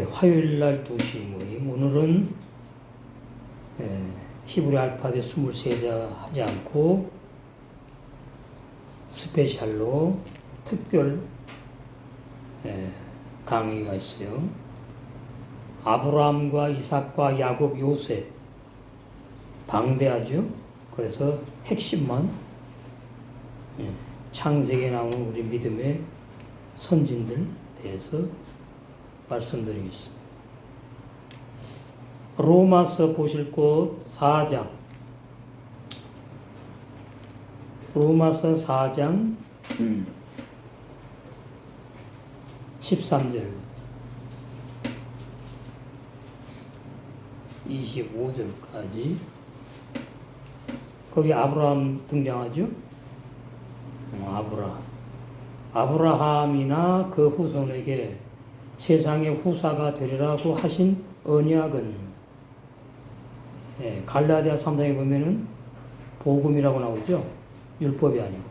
화요일 날 2시 모임. 오늘은 히브리 알파벳 23자 하지 않고 스페셜로 특별 강의가 있어요. 아브라함과 이삭과 야곱, 요셉 방대하죠. 그래서 핵심만 창세기에 나오는 우리 믿음의 선진들 대해서 말씀드리겠습니다. 로마서 보실 곳 4장, 로마서 4장 13절 25절까지 거기 아브라함 등장하죠. 아브라함이나 그 후손에게 세상의 후사가 되리라고 하신 언약은 갈라디아 3장에 보면은 복음이라고 나오죠. 율법이 아니고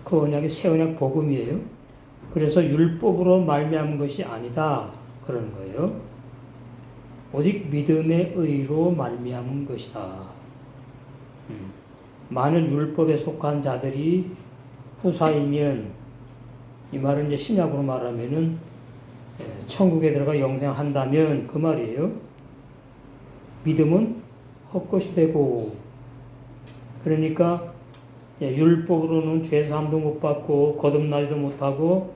그 언약이 새 언약 복음이에요. 그래서 율법으로 말미암은 것이 아니다 그러는 거예요. 오직 믿음의 의로 말미암은 것이다. 많은 율법에 속한 자들이 후사이면, 이 말은 이제 신약으로 말하면은 천국에 들어가 영생한다면 그 말이에요. 믿음은 헛것이 되고, 그러니까 율법으로는 죄사함도 못 받고 거듭나지도 못하고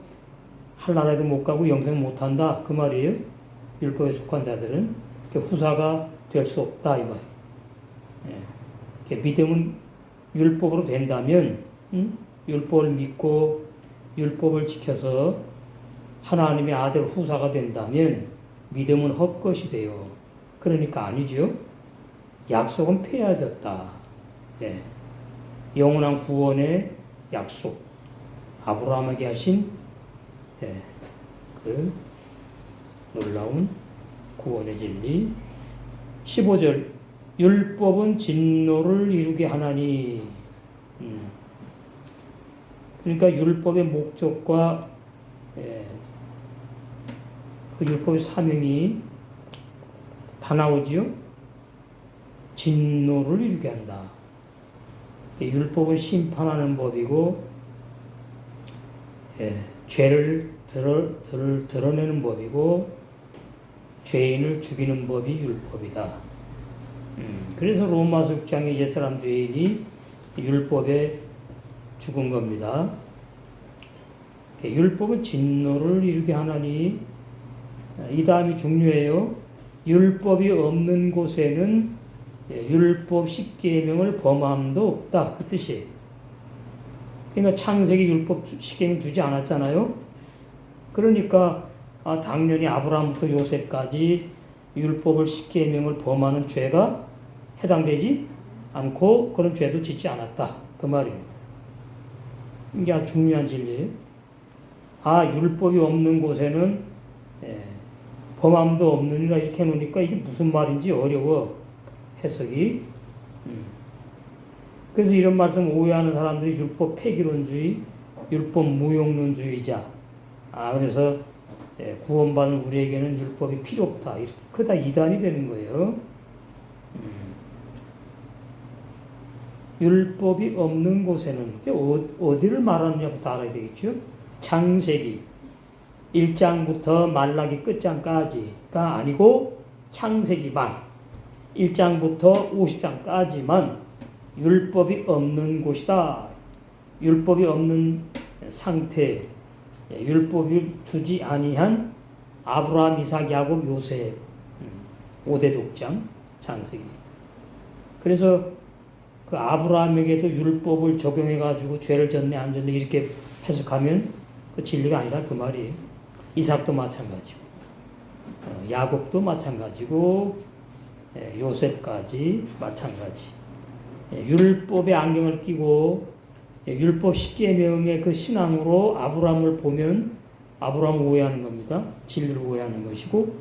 하늘나라에도 못 가고 영생 못한다 그 말이에요. 율법에 속한 자들은 후사가 될 수 없다 이 말. 믿음은 율법으로 된다면, 율법을 믿고 율법을 지켜서 하나님의 아들 후사가 된다면 믿음은 헛것이 돼요. 그러니까 아니죠. 약속은 폐하졌다. 영원한 구원의 약속, 아브라함에게 하신 그 놀라운 구원의 진리. 15절 율법은 진노를 이루게 하나니. 그러니까 율법의 목적과 그 율법의 사명이 다 나오지요. 진노를 이루게 한다. 율법은 심판하는 법이고 죄를 드러내는 법이고 죄인을 죽이는 법이 율법이다. 그래서 로마서 6장에 옛사람 죄인이 율법에 죽은 겁니다. 율법은 진노를 이루게 하나니. 이 다음이 중요해요. 율법이 없는 곳에는 율법 10계명을 범함도 없다 그 뜻이에요. 그러니까 창세기 율법 10계명 주지 않았잖아요. 그러니까 당연히 아브라함부터 요셉까지 율법을 10계명을 범하는 죄가 해당되지 않고 그런 죄도 짓지 않았다 그 말입니다. 이게 아주 중요한 진리예요. 율법이 없는 곳에는 범함도 없느니라 이렇게 해놓으니까 이게 무슨 말인지 어려워 해석이. 그래서 이런 말씀 오해하는 사람들이 율법 폐기론주의, 율법 무용론주의자. 그래서 구원받은 우리에게는 율법이 필요 없다. 이렇게 그다 이단이 되는 거예요. 율법이 없는 곳에는 어디를 말하느냐부터 알아야 되겠죠. 창세기 1장부터 말라기 끝장까지가 아니고 창세기만 1장부터 50장까지만 율법이 없는 곳이다. 율법이 없는 상태, 율법을 주지 아니한 아브라함, 이삭, 야곱, 요셉 5대 족장 창세기. 그래서 그 아브라함에게도 율법을 적용해가지고 죄를 졌네 안 졌네 이렇게 해석하면 그 진리가 아니다 그 말이에요. 이삭도 마찬가지고 야곱도 마찬가지고 요셉까지 마찬가지. 율법의 안경을 끼고 율법 10계명의 그 신앙으로 아브라함을 보면 아브라함을 오해하는 겁니다. 진리를 오해하는 것이고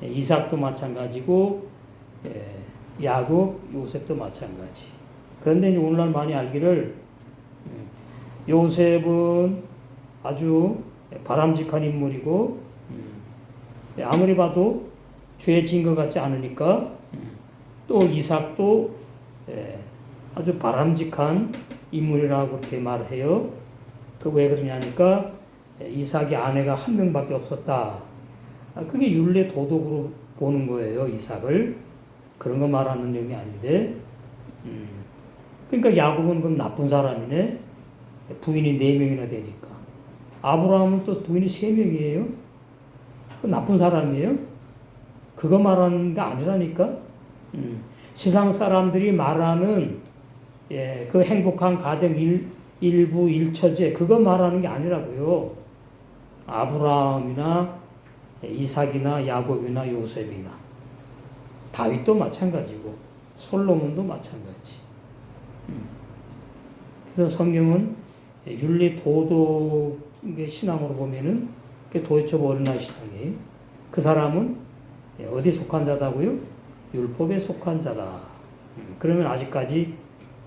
이삭도 마찬가지고 야곱, 요셉도 마찬가지. 그런데 이제 오늘날 많이 알기를 요셉은 아주 바람직한 인물이고 아무리 봐도 죄 지은 것 같지 않으니까 또 이삭도 아주 바람직한 인물이라고 그렇게 말해요. 그 왜 그러냐니까 이삭의 아내가 한 명밖에 없었다. 그게 율례 도덕으로 보는 거예요. 이삭을 그런 거 말하는 내용이 아닌데. 그러니까 야곱은 그럼 나쁜 사람이네. 부인이 4명이나 되니까. 아브라함은 또 부인이 3명이에요. 나쁜 사람이에요. 그거 말하는 게 아니라니까. 세상 사람들이 말하는 그 행복한 가정 일부 일처제 그거 말하는 게 아니라고요. 아브라함이나 이삭이나 야곱이나 요셉이나 다윗도 마찬가지고 솔로몬도 마찬가지. 그래서 성경은 윤리 도덕의 신앙으로 보면은 도대체 어린아이 신앙이 그 사람은 어디 속한 자다고요? 율법에 속한 자다. 그러면 아직까지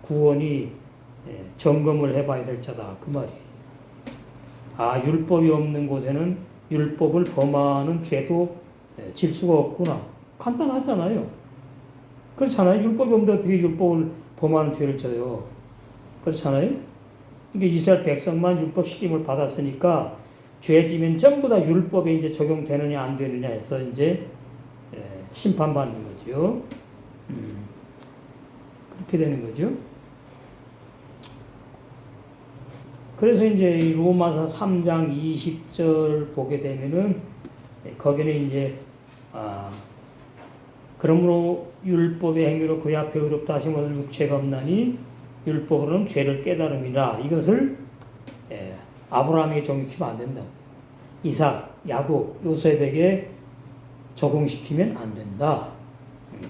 구원이 점검을 해봐야 될 자다. 그 말이. 율법이 없는 곳에는 율법을 범하는 죄도 질 수가 없구나. 간단하잖아요. 그렇잖아요. 율법이 없는데 어떻게 율법을 범하는 죄를 져요. 그렇잖아요. 그러니까 이스라엘 백성만 율법 시킴을 받았으니까 죄 지면 전부 다 율법에 이제 적용되느냐 안 되느냐 해서 이제 심판받는 거죠. 그렇게 되는 거죠. 그래서 이제 로마서 3장 20절 보게 되면은 거기는 이제 그러므로 율법의 행위로 그의 앞에 의롭다 하심을 육체가 없나니 율법으로는 죄를 깨달음이라. 이것을 아브라함에게 적용시키면 안 된다. 이삭, 야곱, 요셉에게 적용시키면 안 된다.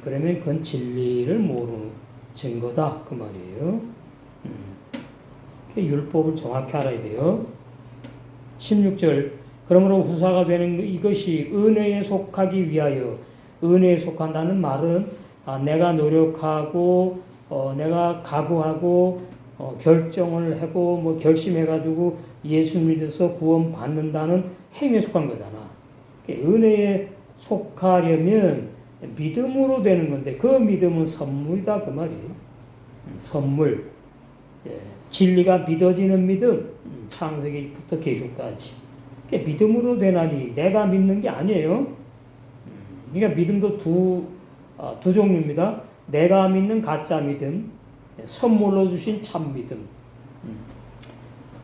그러면 그건 진리를 모르는 증거다. 그 말이에요. 율법을 정확히 알아야 돼요. 16절 그러므로 후사가 되는 이것이 은혜에 속하기 위하여. 은혜에 속한다는 말은 내가 노력하고 내가 각오하고 결정을 하고 뭐 결심해가지고 예수 믿어서 구원 받는다는 행위에 속한 거잖아. 은혜에 속하려면 믿음으로 되는 건데 그 믿음은 선물이다 그 말이에요. 선물. 진리가 믿어지는 믿음. 창세기부터 계시까지. 믿음으로 되나니 내가 믿는 게 아니에요. 그러니까 믿음도 두 종류입니다. 내가 믿는 가짜 믿음, 선물로 주신 참 믿음.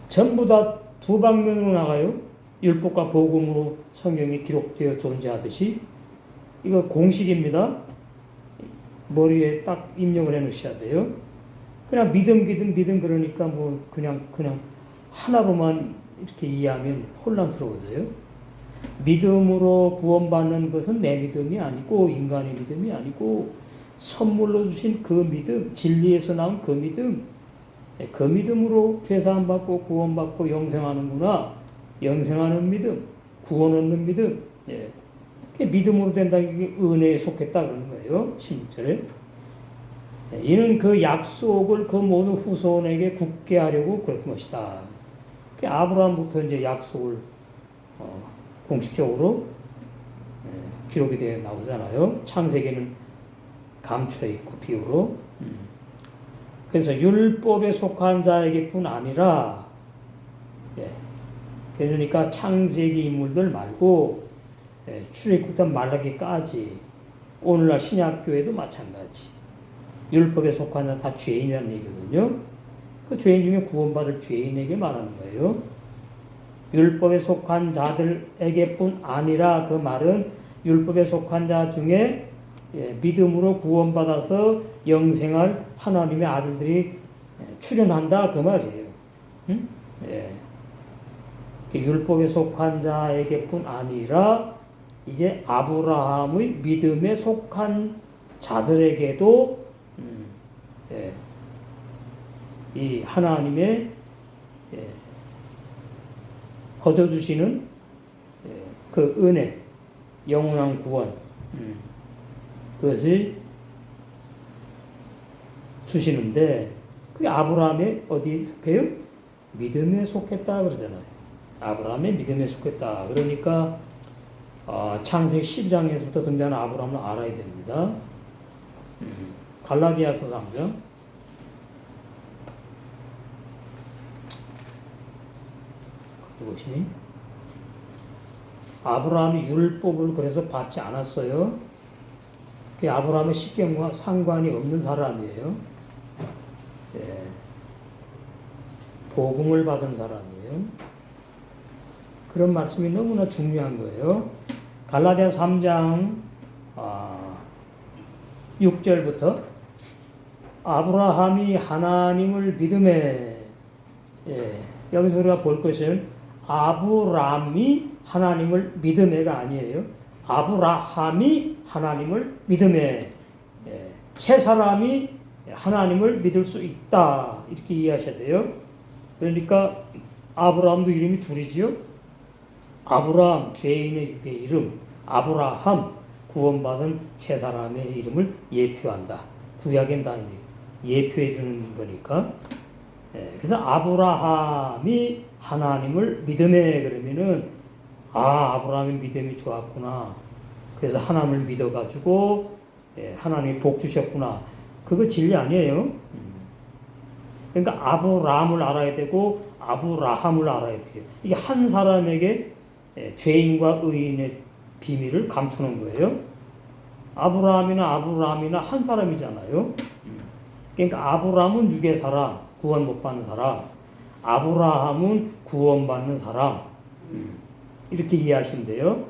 전부 다 두 방면으로 나가요. 율법과 복음으로 성경에 기록되어 존재하듯이. 이거 공식입니다. 머리에 딱 입력을 해 놓으셔야 돼요. 그냥 믿음 그러니까 뭐 그냥 하나로만 이렇게 이해하면 혼란스러워져요. 믿음으로 구원받는 것은 내 믿음이 아니고 인간의 믿음이 아니고 선물로 주신 그 믿음, 진리에서 나온 그 믿음, 그 믿음으로 죄사함 받고 구원받고 영생하는구나. 영생하는 믿음, 구원 얻는 믿음. 믿음으로 된다. 이게 은혜에 속했다 그러는 거예요. 16절에. 이는 그 약속을 그 모든 후손에게 굳게 하려고 그럴 것이다. 아브라함부터 이제 약속을 공식적으로 기록이 되어 나오잖아요. 창세기는 감추어 있고 비유로. 그래서 율법에 속한 자에게뿐 아니라 그러니까 창세기 인물들 말고 출애굽부터 말라기까지 오늘날 신약교회도 마찬가지. 율법에 속한 자 다 죄인이라는 얘기거든요. 그 죄인 중에 구원받을 죄인에게 말하는 거예요. 율법에 속한 자들에게뿐 아니라 그 말은 율법에 속한 자 중에 믿음으로 구원받아서 영생할 하나님의 아들들이 출현한다 그 말이에요. 율법에 속한 자에게뿐 아니라 이제 아브라함의 믿음에 속한 자들에게도 이 하나님의 거둬주시는 그 은혜, 영원한 구원, 그것을 주시는데, 그게 아브라함의 어디에 속해요? 믿음에 속했다 그러잖아요. 아브라함의 믿음에 속했다. 그러니까 창세기 10장에서부터 등장하는 아브라함을 알아야 됩니다. 갈라디아서 3장. 거기 보시니 아브라함이 율법을 그래서 받지 않았어요. 그 아브라함은 십계명과 상관이 없는 사람이에요. 예. 복음을 받은 사람이에요. 그런 말씀이 너무나 중요한 거예요. 갈라디아 3장 6절부터 아브라함이 하나님을 믿음에, 예, 여기서 우리가 볼 것은 아브람이 하나님을 믿음에가 아니에요. 아브라함이 하나님을 믿음에, 예, 세 사람이 하나님을 믿을 수 있다, 이렇게 이해하셔야 돼요. 그러니까 아브라함도 이름이 둘이지요. 아브라함, 죄인의 육의 이름, 아브라함, 구원받은 세 사람의 이름을 예표한다. 구약엔 다 예표해 주는 거니까. 예, 그래서 아브라함이 하나님을 믿음에, 그러면은 아브라함의 믿음이 좋았구나. 그래서 하나님을 믿어가지고, 예, 하나님이 복 주셨구나. 그거 진리 아니에요. 그러니까 아브라함을 알아야 되고 아브라함을 알아야 돼요. 이게 한 사람에게 죄인과 의인의 비밀을 감추는 거예요. 아브라함이나 한 사람이잖아요. 그러니까 아브라함은 육의 사람, 구원 못 받는 사람. 아브라함은 구원받는 사람. 이렇게 이해하시면 돼요.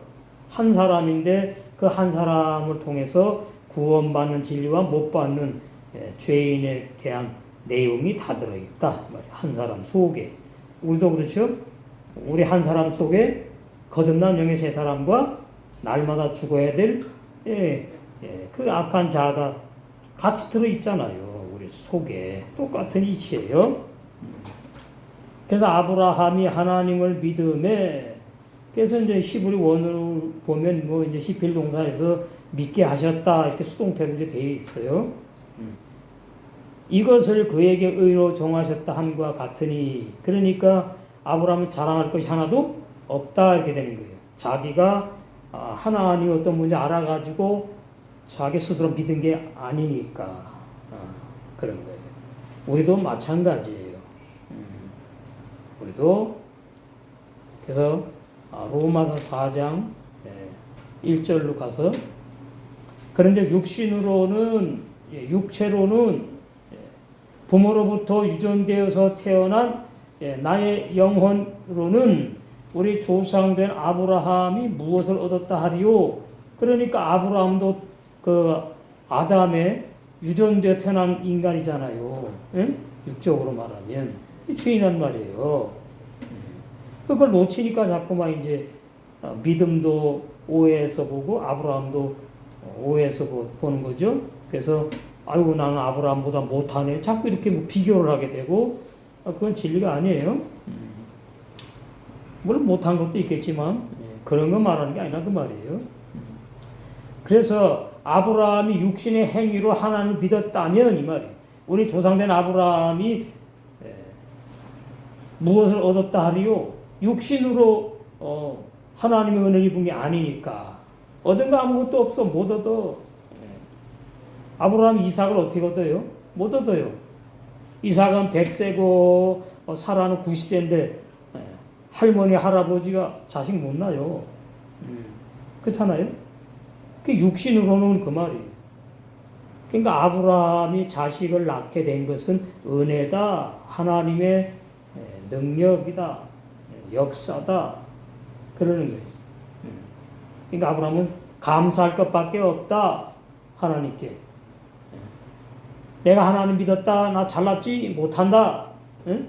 한 사람인데 그 한 사람을 통해서 구원받는 진리와 못 받는 죄인에 대한 내용이 다 들어있다. 한 사람 속에. 우리도 그렇죠? 우리 한 사람 속에 거듭난 영의 세 사람과 날마다 죽어야 될, 그 악한 자가 같이 들어있잖아요. 우리 속에. 똑같은 이치예요. 그래서 아브라함이 하나님을 믿음에, 그래서 이제 히브리 원어로 보면 뭐 이제 히필 동사에서 믿게 하셨다, 이렇게 수동태로 이제 되어 있어요. 이것을 그에게 의로 정하셨다 함과 같으니, 그러니까 아브라함은 자랑할 것이 하나도 없다, 이렇게 되는 거예요. 자기가 하나님이 어떤 분인지 알아가지고 자기 스스로 믿은 게 아니니까 그런 거예요. 우리도 마찬가지예요. 우리도 그래서 로마서 4장 1절로 가서, 그런데 육체로는 부모로부터 유전되어서 태어난 나의 영혼으로는 우리 조상된 아브라함이 무엇을 얻었다 하리요? 그러니까 아브라함도 그 아담의 유전되어 태어난 인간이잖아요. 육적으로 말하면 주인한 말이에요. 그걸 놓치니까 자꾸만 이제 믿음도 오해해서 보고 아브라함도 오해해서 보는 거죠. 그래서 아이고 나는 아브라함보다 못하네. 자꾸 이렇게 뭐 비교를 하게 되고, 그건 진리가 아니에요. 물론 못한 것도 있겠지만 그런 거 말하는 게 아니라 그 말이에요. 그래서 아브라함이 육신의 행위로 하나님을 믿었다면 이 말이에요. 우리 조상된 아브라함이 무엇을 얻었다 하리요? 육신으로 하나님의 은혜를 입은 게 아니니까. 얻은 거 아무것도 없어. 못 얻어. 아브라함 이삭을 어떻게 얻어요? 못 얻어요. 이삭은 100세고 사라는 90세인데 할머니 할아버지가 자식 못 낳아요. 그렇잖아요? 그 육신으로는 그 말이에요. 그러니까 아브라함이 자식을 낳게 된 것은 은혜다. 하나님의 능력이다. 역사다. 그러는 거예요. 그러니까 아브라함은 감사할 것밖에 없다. 하나님께. 내가 하나님 믿었다. 나 잘났지? 못한다. 응?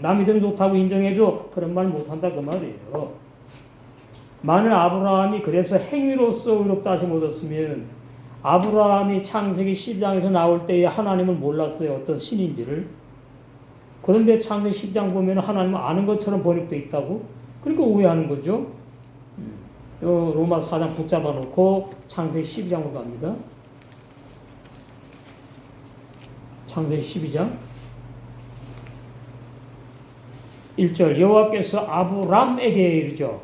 나 믿음 좋다고 인정해줘. 그런 말 못한다. 그 말이에요. 만일 아브라함이 그래서 행위로서 의롭다 하심 얻었으면 아브라함이 창세기 10장에서 나올 때에 하나님을 몰랐어요. 어떤 신인지를. 그런데 창세기 10장 보면 하나님을 아는 것처럼 번역되어 있다고? 그러니까 오해하는 거죠. 로마 4장 붙잡아 놓고 창세기 12장으로 갑니다. 창세기 12장 1절 여호와께서 아브람에게 이르죠.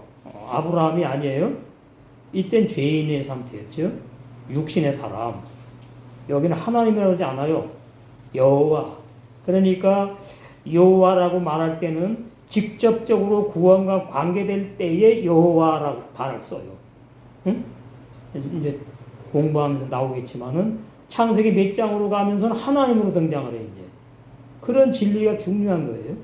아브라함이 아니에요. 이땐 죄인의 상태였죠. 육신의 사람. 여기는 하나님이라고 하지 않아요. 여호와. 그러니까 여호와라고 말할 때는 직접적으로 구원과 관계될 때에 여호와라고 단어를 써요. 응? 이제 공부하면서 나오겠지만은 창세기 몇 장으로 가면서는 하나님으로 등장을 해 이제. 그런 진리가 중요한 거예요.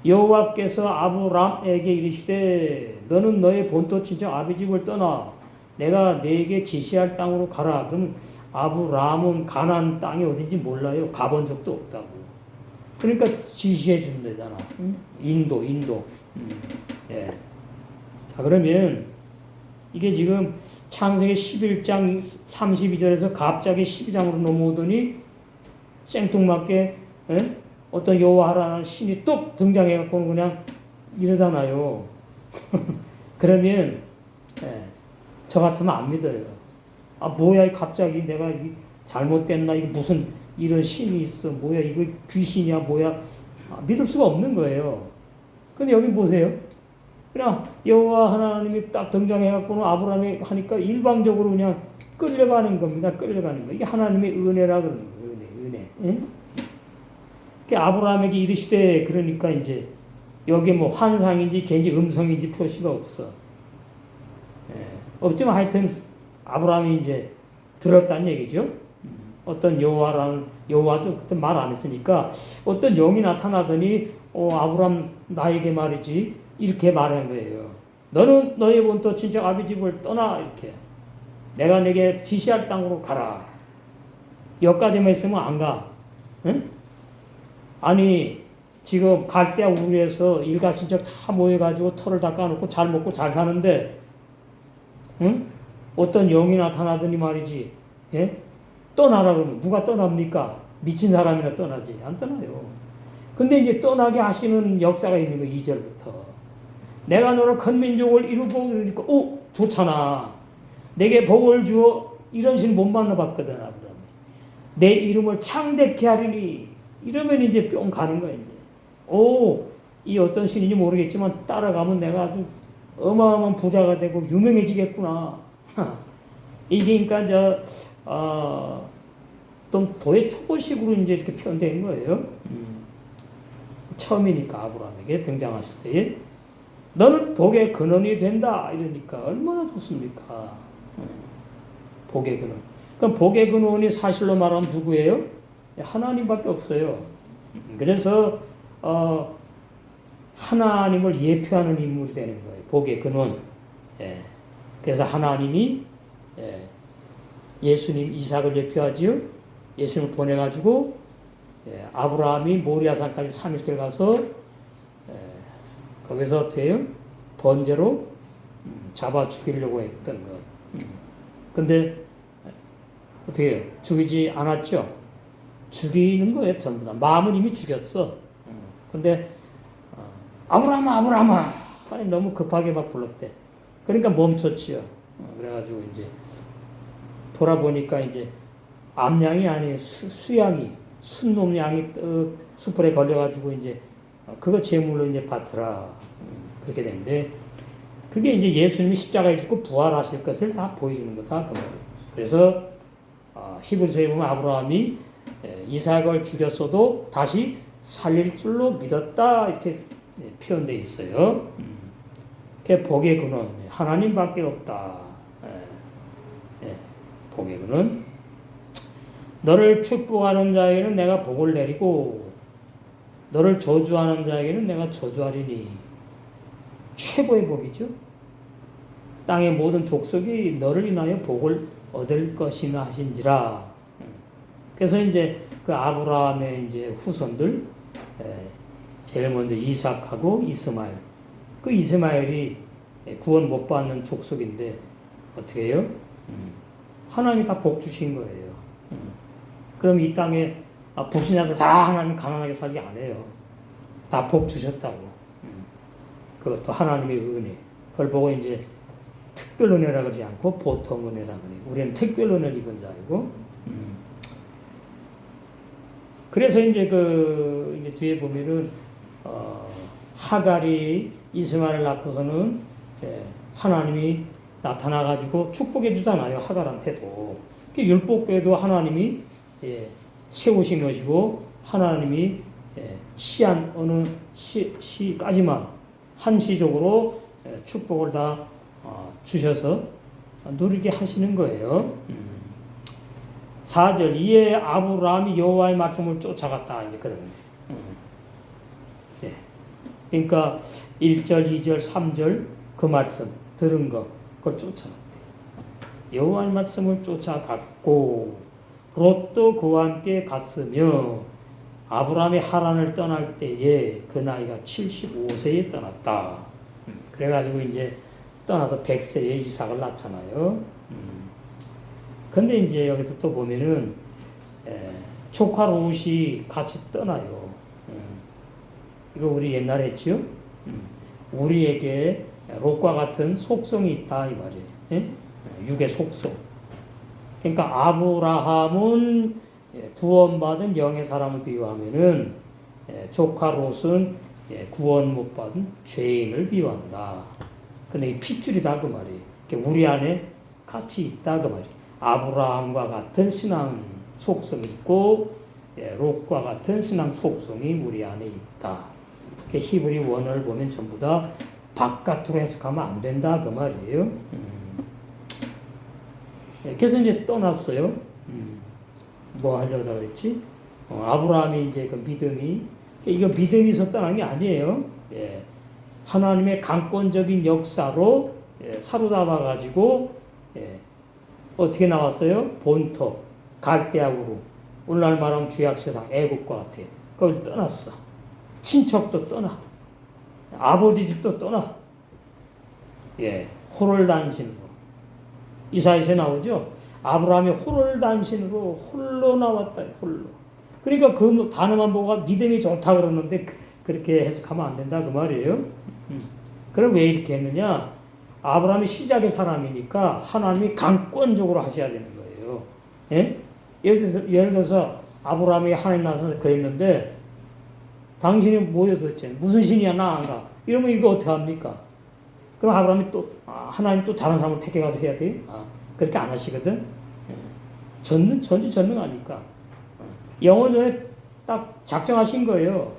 여호와께서 아브람에게 이르시되 너는 너의 본토 친척 아비 집을 떠나 내가 네게 지시할 땅으로 가라. 그럼 아브람은 가나안 땅이 어딘지 몰라요. 가본 적도 없다고. 그러니까 지시해 준다잖아. 인도. 예. 자, 그러면 이게 지금 창세기 11장 32절에서 갑자기 12장으로 넘어오더니 생뚱맞게 어떤 여호와라는 신이 또 등장해갖고 그냥 이러잖아요. 그러면 저 같으면 안 믿어요. 아 뭐야 갑자기 내가 잘못됐나 이거 무슨 이런 신이 있어 뭐야 이거 귀신이야 뭐야 믿을 수가 없는 거예요. 근데 여기 보세요. 그냥 여호와 하나님이 딱 등장해갖고는 아브라함이 하니까 일방적으로 그냥 끌려가는 겁니다. 끌려가는 거. 이게 하나님의 은혜라 그러는 거예요. 은혜. 응? 아브라함에게 이르시되 그러니까 이제 여기 뭐 환상인지 개인지 음성인지 표시가 없어. 없지만 하여튼 아브라함이 이제 들었다는 얘기죠. 어떤 여호와도 그때 말 안 했으니까 어떤 영이 나타나더니 아브라함 나에게 말이지 이렇게 말한 거예요. 너는 너의 본토 친척 아비 집을 떠나 이렇게 내가 내게 지시할 땅으로 가라. 여기까지만 있으면 안 가. 응? 아니 지금 갈대아 우르에서 일가 친척 다 모여가지고 터를 다 까놓고 잘 먹고 잘 사는데 응? 어떤 영이 나타나더니 말이지 예? 떠나라 그러면 누가 떠납니까? 미친 사람이나 떠나지 안 떠나요. 근데 이제 떠나게 하시는 역사가 있는 거 2절부터 내가 너를 큰 민족을 이루고 그러니까 좋잖아. 내게 복을 주어 이런 신 못 만나봤거든 아브라함이. 내 이름을 창대케 하리니 이러면 이제 뿅 가는 거야 이제. 이 어떤 신인지 모르겠지만 따라가면 내가 아주 어마어마한 부자가 되고 유명해지겠구나. 이게 그러니까 좀 도의 초보식으로 이제 이렇게 표현된 거예요. 처음이니까 아브라함에게 등장하실 때에 너는 복의 근원이 된다 이러니까 얼마나 좋습니까? 복의 근원. 그럼 복의 근원이 사실로 말하면 누구예요? 하나님밖에 없어요. 그래서 하나님을 예표하는 인물이 되는 거예요. 복의 근원. 예. 그래서 하나님이 예수님 이삭을 예표하지요. 예수님을 보내가지고 아브라함이 모리아산까지 3일길 가서 거기서 어때요? 번제로 잡아 죽이려고 했던 것. 근데 어떻게 해요? 죽이지 않았죠? 죽이는 거예요, 전부 다. 마음은 이미 죽였어. 근데 아브라함아 너무 급하게 막 불렀대. 그러니까 멈췄지요. 그래가지고 이제 돌아보니까 이제 암양이 아니에요. 수양이 순놈 양이 떡 수풀에 걸려가지고 이제 그거 제물로 이제 바쳐라. 그렇게 되는데 그게 이제 예수님이 십자가에 죽고 부활하실 것을 다 보여주는 거다. 그래서 히브리서에 보면 아브라함이 이삭을 죽였어도 다시 살릴 줄로 믿었다 이렇게 표현되어 있어요. 그게 복의 근원 하나님밖에 없다. 복의 근원 너를 축복하는 자에게는 내가 복을 내리고 너를 저주하는 자에게는 내가 저주하리니 최고의 복이죠. 땅의 모든 족속이 너를 인하여 복을 얻을 것이나 하신지라. 그래서 이제 그 아브라함의 이제 후손들 제일 먼저 이삭하고 이스마엘. 그 이스마엘이 구원 못 받는 족속인데 어떻게 해요? 하나님이 다 복 주신 거예요. 그럼 이 땅에 불신자들 다 하나님 가난하게 살게 안 해요. 다 복 주셨다고. 그것도 하나님의 은혜. 그걸 보고 이제 특별 은혜라 그러지 않고 보통 은혜라 그래요. 우리는 특별 은혜를 입은 자이고. 그래서 이제 이제 뒤에 보면은 하갈이 이스마엘을 낳고서는 하나님이 나타나가지고 축복해 주잖아요. 하갈한테도. 율법궤도 하나님이 세우신 것이고 하나님이 시한 어느 시까지만 한시적으로 축복을 다 주셔서 누리게 하시는 거예요. 4절 이에 아브라함이 여호와의 말씀을 쫓아갔다 이제 그런 그러니까 1절, 2절, 3절 그 말씀 들은 거 그걸 쫓아갔대. 여호와의 말씀을 쫓아갔고 롯도 그와 함께 갔으며 아브라함이 하란을 떠날 때에 그 나이가 75세에 떠났다. 그래가지고 이제 떠나서 100세에 이삭을 낳잖아요. 근데 이제 여기서 또 보면은 조카 롯이 같이 떠나요. 이거 우리 옛날에 했지요. 우리에게 롯과 같은 속성이 있다 이 말이에요. 육의 속성. 그러니까 아브라함은 구원받은 영의 사람을 비유하면은 조카 롯은 구원 못 받은 죄인을 비유한다. 근데 이 핏줄이 다 그 말이에요. 우리 안에 같이 있다 그 말이에요. 아브라함과 같은 신앙 속성이 있고 롯과 같은 신앙 속성이 우리 안에 있다. 히브리 원어를 보면 전부 다 바깥으로 해석하면 안 된다 그 말이에요. 그래서 이제 떠났어요. 뭐 하려다 그랬지? 아브라함이 이제 그 믿음이 이거 믿음이 있어 떠난 게 아니에요. 하나님의 강권적인 역사로 사로잡아 가지고 어떻게 나왔어요? 본토 갈대아우로 오늘날 말하면 주약 세상 애국과 같아요. 거길 떠났어. 친척도 떠나. 아버지 집도 떠나. 호롤단신으로. 이사야서에 나오죠. 아브라함이 호롤단신으로 홀로 나왔다. 홀로. 그러니까 그 단어만 보고 믿음이 좋다 그러는데 그렇게 해석하면 안 된다 그 말이에요. 그럼 왜 이렇게 했느냐? 아브라함이 시작의 사람이니까 하나님이 강권적으로 하셔야 되는 거예요. 예를 들어서 아브라함이 하나님 나타나서 그랬는데 당신이 뭐여 도대체 무슨 신이야 나 안 가. 이러면 이거 어떻게 합니까? 그럼 아브라함이 또 하나님 또 다른 사람을 택해가지고 해야 돼? 그렇게 안 하시거든. 전지전능하니까 영원전에 딱 작정하신 거예요.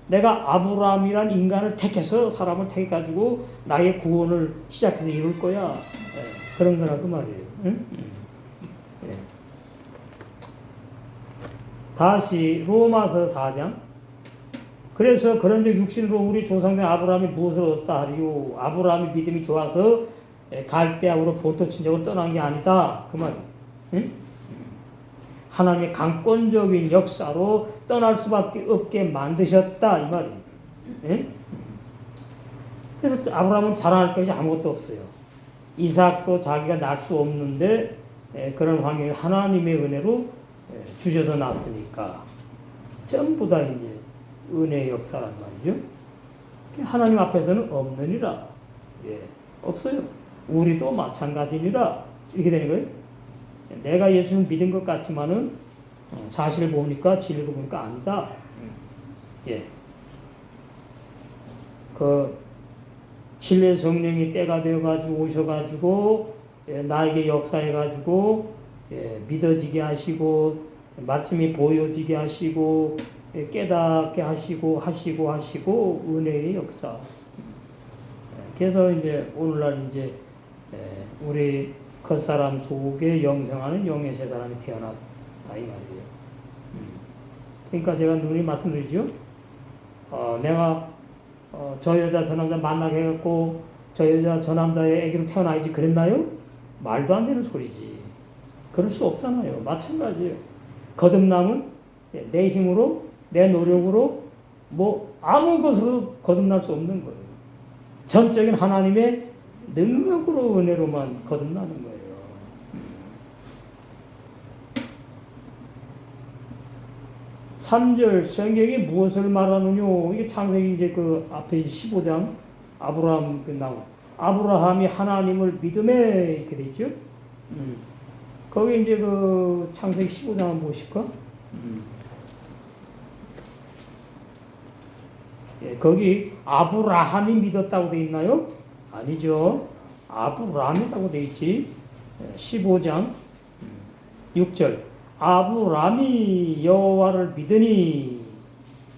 내가 아브라함이란 인간을 택해서 사람을 택해가지고 나의 구원을 시작해서 이룰 거야. 그런 거라 그 말이에요. 다시 로마서 4장. 그래서 그런즉 육신으로 우리 조상된 아브라함이 무엇을 얻었다 하리요. 아브라함이 믿음이 좋아서 갈대아우로 본토 친척을 떠난 게 아니다. 그 말이에요. 하나님의 강권적인 역사로 떠날 수밖에 없게 만드셨다 이 말이에요. 그래서 아브라함은 자랑할 것이 아무것도 없어요. 이삭도 자기가 낳을 수 없는데 그런 환경에 하나님의 은혜로 주셔서 낳았으니까 전부 다 이제 은혜의 역사란 말이죠. 하나님 앞에서는 없느니라. 없어요. 우리도 마찬가지니라. 이렇게 되는 거예요. 내가 예수를 믿은 것 같지만은 사실을 보니까 진리로 보니까 아니다. 그 진리의 성령이 때가 되어가지고 오셔가지고 나에게 역사해가지고 믿어지게 하시고 말씀이 보여지게 하시고 깨닫게 하시고 은혜의 역사. 그래서 이제 오늘날 이제 우리 겉사람 속에 영생하는 영의 새 사람이 태어났다 이 말이에요. 그러니까 제가 누누이 말씀드리죠. 내가 저 여자 저 남자 만나게 해갖고 저 여자 저 남자의 아기로 태어나야지 그랬나요? 말도 안 되는 소리지. 그럴 수 없잖아요. 마찬가지예요. 거듭남은 내 힘으로 내 노력으로 뭐 아무 것으로 거듭날 수 없는 거예요. 전적인 하나님의 능력으로 은혜로만 거듭나는 거예요. 3절 성경이 무엇을 말하느냐? 이게 창세기 이제 그 앞에 15장 아브라함 나오. 아브라함이 하나님을 믿음에 이렇게 돼 있죠. 거기 이제 그 창세기 15장 한번 보실까? 거기 아브라함이 믿었다고 돼 있나요? 아니죠. 아브람이라고 되어 있지. 15장 6절. 아브람이 여호와를 믿으니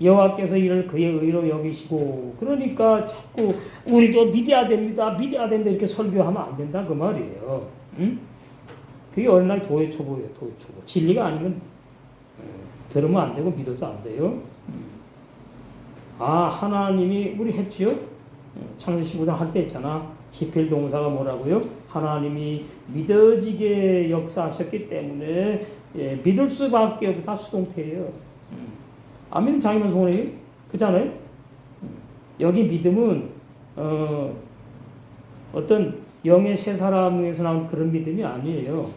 여호와께서 이를 그의 의로 여기시고. 그러니까 자꾸 우리도 믿어야 됩니다. 믿어야 됩니다. 이렇게 설교하면 안 된다 그 말이에요. 응? 그게 어린날 도의초보예요. 도의초보. 진리가 아니면 들으면 안 되고 믿어도 안 돼요. 하나님이 우리 했지요? 창세기 15장 할 때 있잖아. 기필 동사가 뭐라고요? 하나님이 믿어지게 역사하셨기 때문에 믿을 수밖에 없다. 수동태예요. 아멘. 장이면 소원이에요. 그렇잖아요. 여기 믿음은 어떤 영의 세 사람에서 나온 그런 믿음이 아니에요.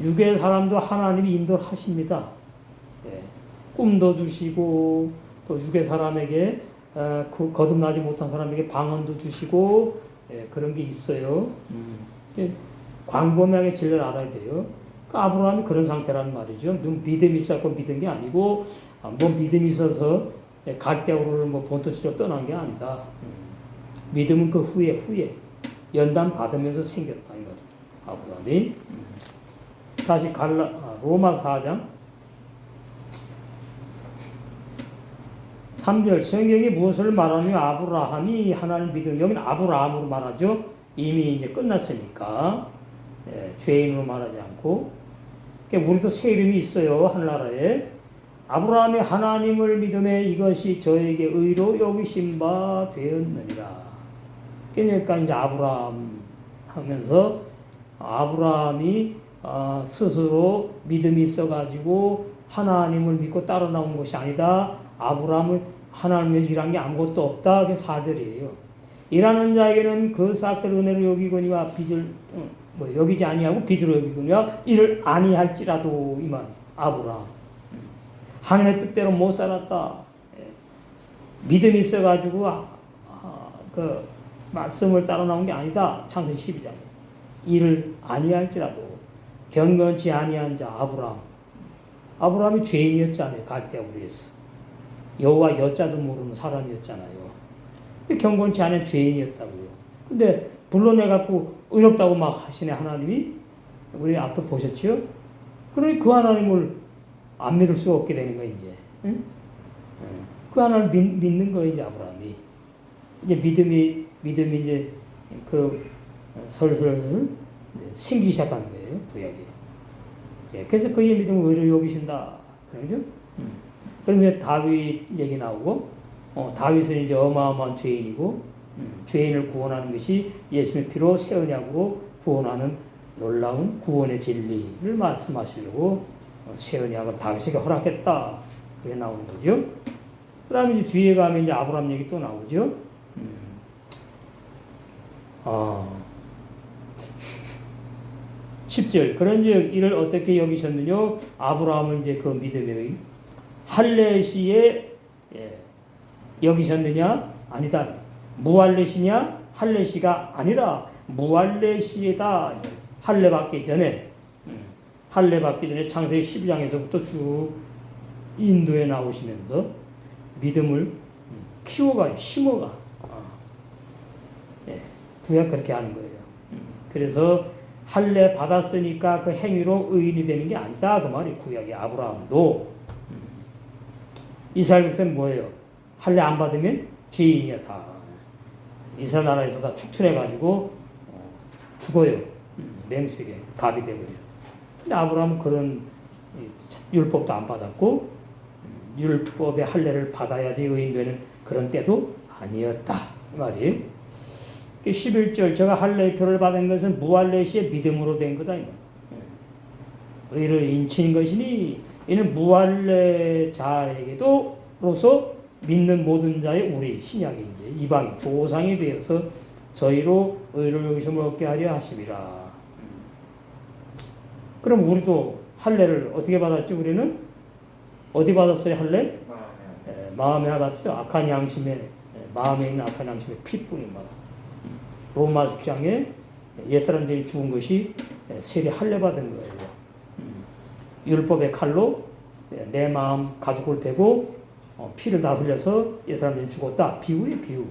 육의 사람도 하나님이 인도를 하십니다. 꿈도 주시고 또 육의 사람에게 거듭나지 못한 사람에게 방언도 주시고 그런 게 있어요. 광범위하게 진리를 알아야 돼요. 아브라함이 그런 상태라는 말이죠. 믿음이 있었고 믿은 게 아니고 뭐 믿음이 있어서 갈대우를 뭐 본토치로 떠난 게 아니다. 믿음은 그 후에 연단 받으면서 생겼다 이 말이에요. 아브라함이. 다시 로마 4장 3절. 성경이 무엇을 말하냐면 아브라함이 하나님을 믿음. 여기는 아브라함으로 말하죠. 이미 이제 끝났으니까 죄인으로 말하지 않고. 그러니까 우리도 새 이름이 있어요. 하늘나라에. 아브라함이 하나님을 믿음에 이것이 저에게 의로 여기신 바 되었느니라. 그러니까 이제 아브라함 하면서 아브라함이 스스로 믿음이 있어가지고 하나님을 믿고 따라 나온 것이 아니다. 아브라함은 하나님을 위해서 일한 게 아무것도 없다. 그게 4절이에요. 일하는 자에게는 그 삭슬 은혜를 여기거니와 빚을 여기지 아니하고 빚으로 여기거니와 이를 아니할지라도 이만. 아브라함 하나님의 뜻대로 못 살았다. 믿음이 있어가지고 그 말씀을 따라 나온 게 아니다. 창세기 12장에 이를 아니할지라도 경건치 아니한 자 아브라함. 아브라함이 죄인이었잖아요. 갈대우리에서 여호와 여자도 모르는 사람이었잖아요. 경건치 않은 죄인이었다고요. 근데 불러내갖고 의롭다고 막 하시네 하나님이. 우리 앞에 보셨죠? 그러니 그 하나님을 안 믿을 수가 없게 되는 거예요 이제. 응? 그 하나님을 믿는 거예요 이제 아브라함이. 이제 믿음이 이제 그 슬슬 생기기 시작하는 거예요 구약에. 그래서 그의 믿음을 의로 여기신다. 그러죠? 그러면 다윗 얘기 나오고, 다윗은 이제 어마어마한 죄인이고, 죄인을 구원하는 것이 예수님의 피로 새 언약으로 구원하는 놀라운 구원의 진리를 말씀하시려고 새 언약을 다윗에게 허락했다. 그게 나오는 거죠. 그 다음에 이제 뒤에 가면 이제 아브라함 얘기 또 나오죠. 10절. 그런즉 이를 어떻게 여기셨느냐? 아브라함은 이제 그 믿음의 할례시에 여기셨느냐? 아니다. 무할례시냐? 할례시가 아니라 무할례시에다. 할례 받기 전에 창세기 12장에서부터 쭉 인도에 나오시면서 믿음을 키워가요. 심어가. 구약 그렇게 하는 거예요. 그래서 할례 받았으니까 그 행위로 의인이 되는 게 아니다. 그 말이 구약의 아브라함도. 이스라엘 백성은 뭐예요? 할례 안 받으면 죄인이야 다. 이스라엘 나라에서 다 축출해가지고 죽어요. 맹수에게 밥이 되버려. 근데 아브라함은 그런 율법도 안 받았고 율법의 할례를 받아야지 의인 되는 그런 때도 아니었다. 그 말이에요. 11절. 제가 할례의 표를 받은 것은 무할례시의 믿음으로 된 거다. 의를 인친 것이니 이는 무할례자에게도 로서 믿는 모든 자의 우리 신약의 이제 이방인 조상이 되어서 저희로 의를 여기심을 얻게 하려 하심이라. 그럼 우리도 할례를 어떻게 받았지? 우리는 어디 받았어요? 할례? 마음에 받았죠. 악한 양심에 마음에 있는 악한 양심의 피뿐인 말. 로마 6장에 옛사람들이 죽은 것이 세례 할례 받은 거예요. 율법의 칼로 내 마음 가죽을 베고 피를 다 흘려서 옛사람들이 죽었다. 비유에 비유.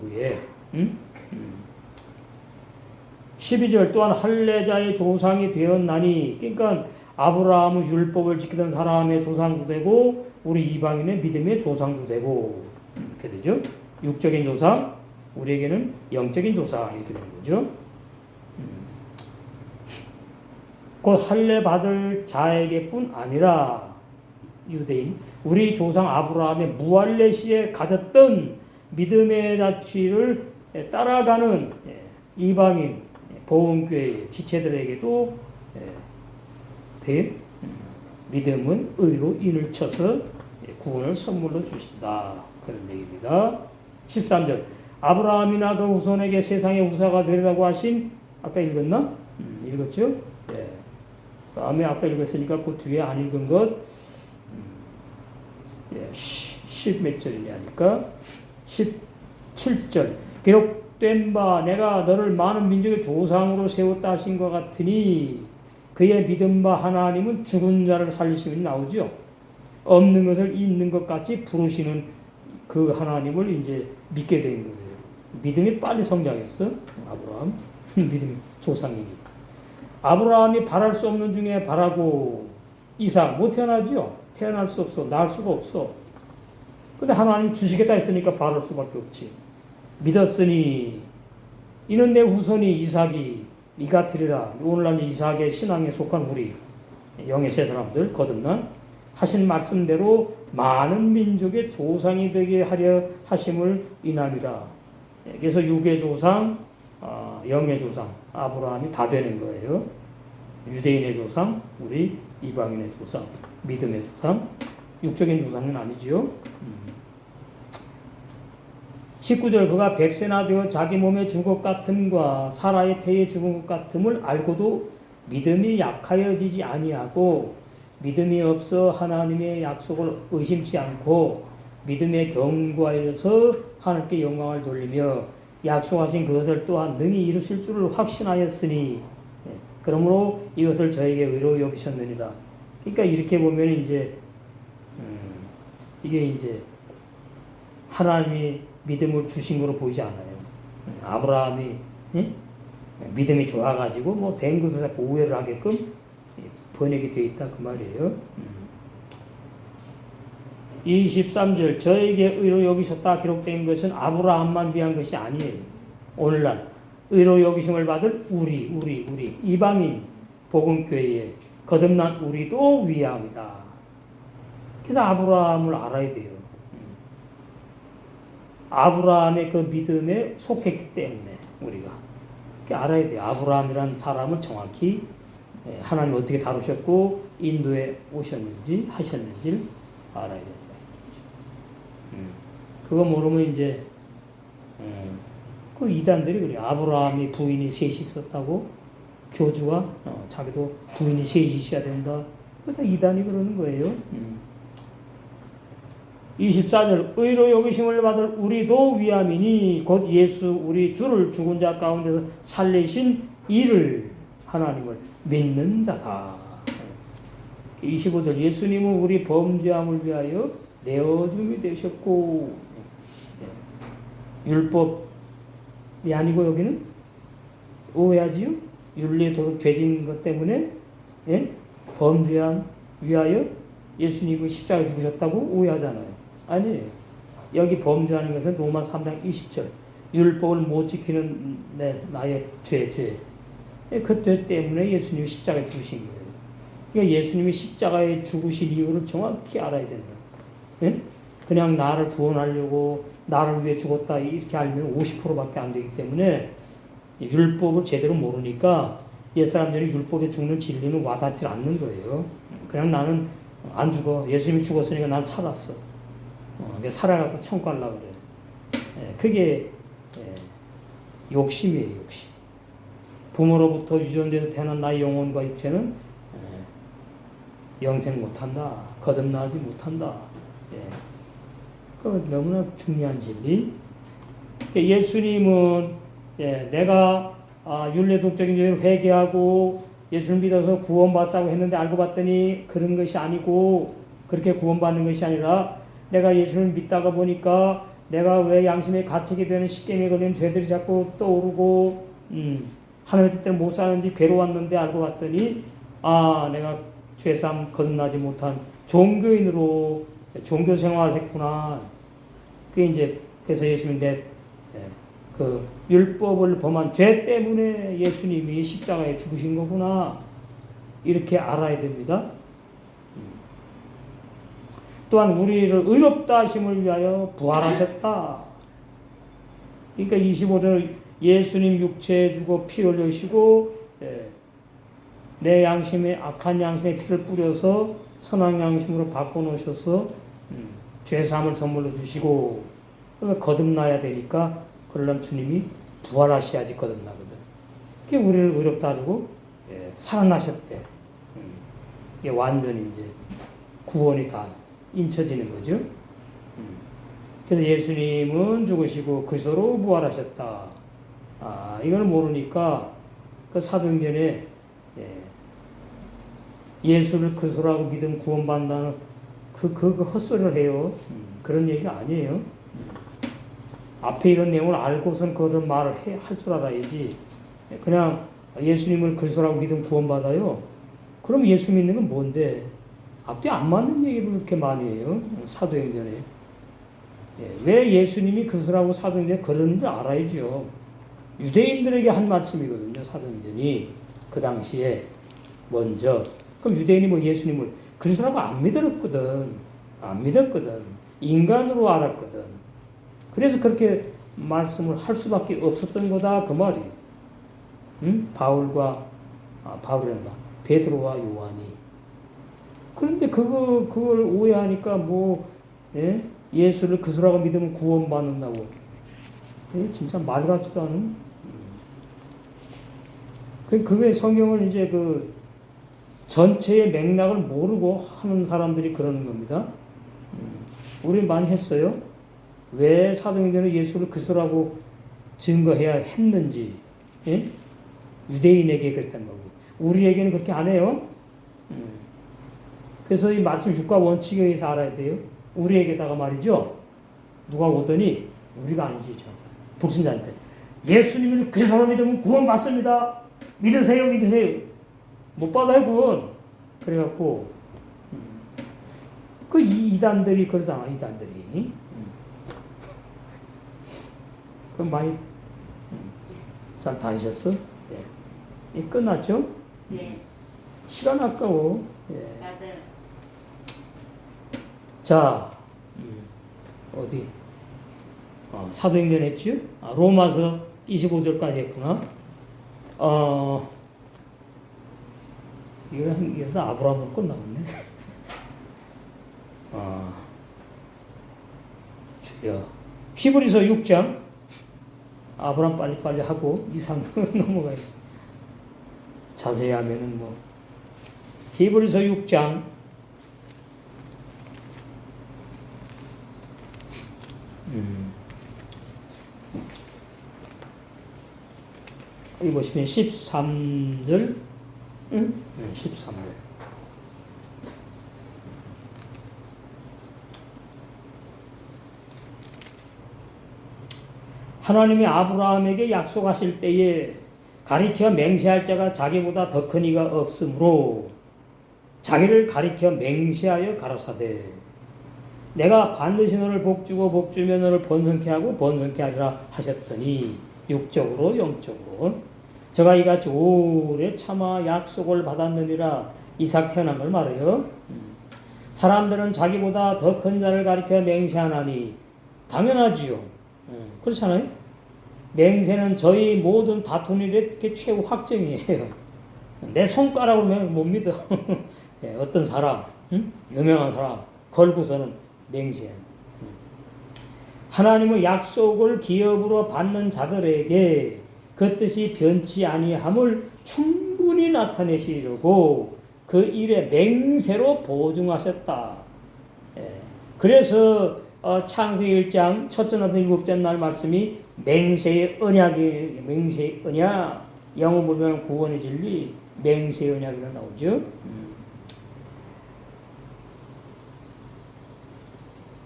12절 또한 할례자의 조상이 되었나니 그러니까 아브라함은 율법을 지키던 사람의 조상도 되고 우리 이방인의 믿음의 조상도 되고 이렇게 되죠. 육적인 조상, 우리에게는 영적인 조상 이렇게 되는 거죠. 곧 할례 받을 자에게뿐 아니라 유대인, 우리 조상 아브라함의 무할례 시에 가졌던 믿음의 자취를 따라가는 이방인 보험교회 지체들에게도 믿음은 의로 인을 쳐서 구원을 선물로 주신다. 그런 얘기입니다. 13절 아브라함이나 그 후손에게 세상의 후사가 되리라고 하신 아까 읽었나? 읽었죠? 예. 다음에 아까 읽었으니까 그 뒤에 안 읽은 것 10몇 절이냐니까 17절 기록된 바 내가 너를 많은 민족의 조상으로 세웠다 하신 것 같으니 그의 믿은 바 하나님은 죽은 자를 살리시면 나오죠. 없는 것을 있는 것 같이 부르시는 그 하나님을 이제 믿게 된 거예요. 믿음이 빨리 성장했어. 아브라함 믿음이 조상이니 아브라함이 바랄 수 없는 중에 바라고 이삭 못 태어나죠. 태어날 수 없어. 낳을 수가 없어. 근데 하나님이 주시겠다 했으니까 바랄 수밖에 없지. 믿었으니 이는 내 후손이 이삭이 이가 되리라. 오늘날 이삭의 신앙에 속한 우리 영의 세 사람들 거듭난 하신 말씀대로 많은 민족의 조상이 되게 하려 하심을 인함이라. 그래서 육의 조상, 영의 조상 아브라함이 다 되는 거예요. 유대인의 조상, 우리 이방인의 조상, 믿음의 조상, 육적인 조상은 아니지요. 19절 그가 백세나 되어 자기 몸에 죽은 것 같음과 사라의 태에 죽은 것 같음을 알고도 믿음이 약하여지지 아니하고 믿음이 없어 하나님의 약속을 의심치 않고 믿음에 견고하여서 하나님께 영광을 돌리며 약속하신 그것을 또한 능히 이루실 줄을 확신하였으니 그러므로 이것을 저에게 의로 여기셨느니라. 그러니까 이렇게 보면 이제 이게 이제 하나님이 믿음을 주신 거로 보이지 않아요. 아브라함이 믿음이 좋아가지고 뭐 된 것을 자꾸 오해를 하게끔 번역이 되어 있다 그 말이에요. 23절 저에게 의로 여기셨다 기록된 것은 아브라함만 위한 것이 아니에요. 오늘날 의로 여기심을 받을 우리 이방인 복음교회에 거듭난 우리도 위함이다. 그래서 아브라함을 알아야 돼요. 아브라함의 그 믿음에 속했기 때문에 우리가 알아야 돼요. 아브라함이란 사람을 정확히 하나님 어떻게 다루셨고 인도에 오셨는지 하셨는지를 알아야 된다. 그거 모르면 이제 그 이단들이 그래. 아브라함이 부인이 셋이 있었다고 교주가 자기도 부인이 셋이 있어야 된다. 그래서 이단이 그러는 거예요. 24절 의로 여기심을 받을 우리도 위함이니 곧 예수 우리 주를 죽은 자 가운데서 살리신 이를 하나님을 믿는 자다. 25절 예수님은 우리 범죄함을 위하여 내어줌이 되셨고 율법이 아니고 여기는 오해하지요. 윤리 도덕 죄진 것 때문에 범죄함 위하여 예수님이 십자가에 죽으셨다고 오해하잖아요. 아니에요. 여기 범죄하는 것은 로마 3장 20절 율법을 못 지키는 나의 죄. 그 죄 때문에 예수님이 십자가에 죽으신 거예요. 그러니까 예수님이 십자가에 죽으신 이유를 정확히 알아야 된다. 그냥 나를 구원하려고 나를 위해 죽었다 이렇게 알면 50%밖에 안 되기 때문에 율법을 제대로 모르니까 옛사람들이 율법에 죽는 진리는 와닿지 않는 거예요. 그냥 나는 안 죽어. 예수님이 죽었으니까 난 살았어. 내가 살아갖고 천국 가려고 그래. 그게 욕심이에요, 욕심. 부모로부터 유전돼서 태어난 나의 영혼과 육체는 영생 못한다. 거듭나지 못한다. 그 너무나 중요한 진리. 예수님은 내가 윤례독적인 죄를 회개하고 예수를 믿어서 구원받았다고 했는데 알고 봤더니 그런 것이 아니고 그렇게 구원받는 것이 아니라 내가 예수를 믿다가 보니까 내가 왜 양심에 갇히게 되는 십계명에 걸린 죄들이 자꾸 떠오르고 하나님의 뜻대로 못 사는지 괴로웠는데 알고 봤더니 내가 죄삼 거듭나지 못한 종교인으로 종교 생활을 했구나. 그게 이제 그래서 예수님이 그 율법을 범한 죄 때문에 예수님이 십자가에 죽으신 거구나. 이렇게 알아야 됩니다. 또한 우리를 의롭다 하심을 위하여 부활하셨다. 그러니까 25절 예수님 육체에 주고 피 흘리시고 내 양심에 악한 양심에 피를 뿌려서 선한 양심으로 바꿔놓으셔서 죄사함을 선물로 주시고 거듭나야 되니까 그러려면 주님이 부활하셔야지 거듭나거든. 그게 우리를 의롭다 하고 살아나셨대. 이게 완전히 이제 구원이 다 인쳐지는 거죠. 그래서 예수님은 죽으시고 그리스도로 부활하셨다. 이걸 모르니까 그 사도행전에 예수를 그리스도라고 믿음 구원받는다는 그 헛소리를 해요. 그런 얘기가 아니에요. 앞에 이런 내용을 알고선 그런 말을 할 줄 알아야지. 그냥 예수님을 그리스도라고 믿음 구원받아요. 그럼 예수 믿는 건 뭔데? 앞뒤 안 맞는 얘기를 그렇게 많이 해요. 사도행전에. 왜 예수님이 그리스도라고 사도행전에 그러는지 알아야죠. 유대인들에게 한 말씀이거든요. 사도행전이. 그 당시에 먼저. 그럼 유대인이 뭐 예수님을 그리스도라고 안 믿었거든. 인간으로 알았거든. 그래서 그렇게 말씀을 할 수밖에 없었던 거다. 그 말이. 바울이란다. 베드로와 요한이. 그런데 그걸 오해하니까 예수를 그리스도라고 믿으면 구원받는다고. 진짜 말 같지도 않은. 그게 성경을 이제 그 전체의 맥락을 모르고 하는 사람들이 그러는 겁니다. 우리 많이 했어요. 왜 사도행전에 예수를 그리스도라고 증거해야 했는지. 유대인에게 그랬단 말이에요. 우리에게는 그렇게 안 해요. 그래서 이 말씀 육과 원칙에 의해서 알아야 돼요. 우리에게다가 말이죠. 누가 오더니 우리가 아니지. 불신자한테 예수님을 그리스도로 믿으면 구원 받습니다. 믿으세요. 못 받아요 구원. 그래갖고 그 이단들이 그러잖아. 이단들이. 그럼 많이 잘 다니셨어? 네. 끝났죠? 네. 시간 아까워. 맞아요. 자, 어디? 사도행전 했죠? 로마서 25절까지 했구나. 이러다 아브라함으로 끝나겠네. 주여. 히브리서 6장. 아브라함 빨리빨리 하고 이상 넘어가야지. 자세히 하면은 히브리서 6장. 여기 보시면 13절, 13절. 하나님이 아브라함에게 약속하실 때에 가리켜 맹세할 자가 자기보다 더 큰 이가 없으므로 자기를 가리켜 맹세하여 가라사대 내가 반드시 너를 복주고 복주며 너를 번성케 하고 번성케 하리라 하셨더니 육적으로 영적으로 저가 이같이 오래 참아 약속을 받았느니라. 이삭 태어난 걸 말해요. 사람들은 자기보다 더 큰 자를 가리켜 맹세하나니 당연하지요. 그렇잖아요. 맹세는 저희 모든 다투는 일의 최후 확정이에요. 내 손가락으로 못 믿어. 어떤 사람, 유명한 사람 걸고서는 맹세. 하나님의 약속을 기업으로 받는 자들에게 그 뜻이 변치 아니함을 충분히 나타내시려고 그 일에 맹세로 보증하셨다. 그래서 창세기 1장 첫째 날부터 일곱째 날 말씀이 맹세의 언약이 맹세의 언약, 영어 보면 구원의 진리, 맹세의 언약이라 나오죠.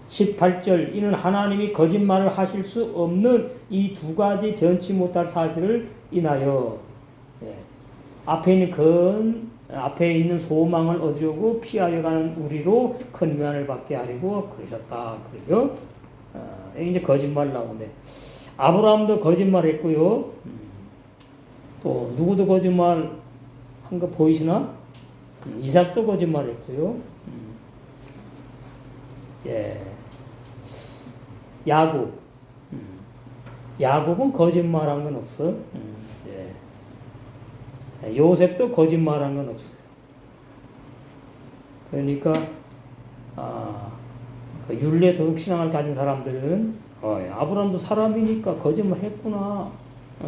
18절 이는 하나님이 거짓말을 하실 수 없는 이 두 가지 변치 못할 사실을 인하여 앞에 있는 소망을 얻으려고 피하여 가는 우리로 큰 위안을 받게 하려고 그러셨다. 그러죠. 이제 거짓말 나오네. 아브라함도 거짓말했고요. 또 누구도 거짓말 한 거 보이시나? 이삭도 거짓말했고요. 예. 야곱은 거짓말한 건 없어. 예. 요셉도 거짓말한 건 없어요. 그러니까 그 율례 도덕 신앙을 가진 사람들은 아브라함도 사람이니까 거짓말했구나,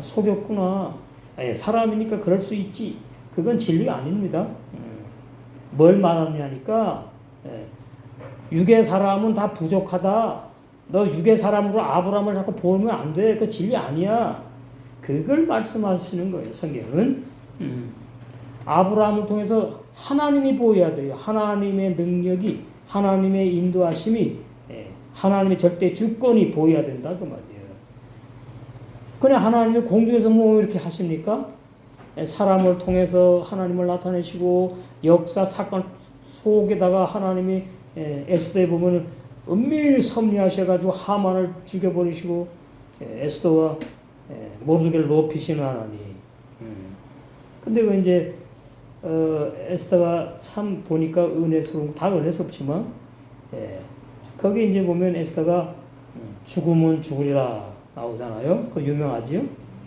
속였구나. 사람이니까 그럴 수 있지. 그건 진리가 아닙니다. 뭘 말하느냐니까 육의 사람은 다 부족하다. 너 육의 사람으로 아브라함을 자꾸 보면 안 돼. 그 진리 아니야. 그걸 말씀하시는 거예요. 성경은. 아브라함을 통해서 하나님이 보여야 돼요. 하나님의 능력이, 하나님의 인도하심이, 하나님의 절대 주권이 보여야 된다 그 말이에요. 그냥 하나님이 공중에서 뭐 이렇게 하십니까? 사람을 통해서 하나님을 나타내시고 역사 사건 속에다가 하나님이 에스더에 보면 은밀히 섭리하셔가지고 하만을 죽여버리시고 에스더와 모르드게를 높이시는 하나님. 근데 그 이제 에스더가 참 보니까 은혜스러운, 다 은혜스럽지만 거기 이제 보면 에스더가 죽으면 죽으리라 나오잖아요. 그 유명하지요?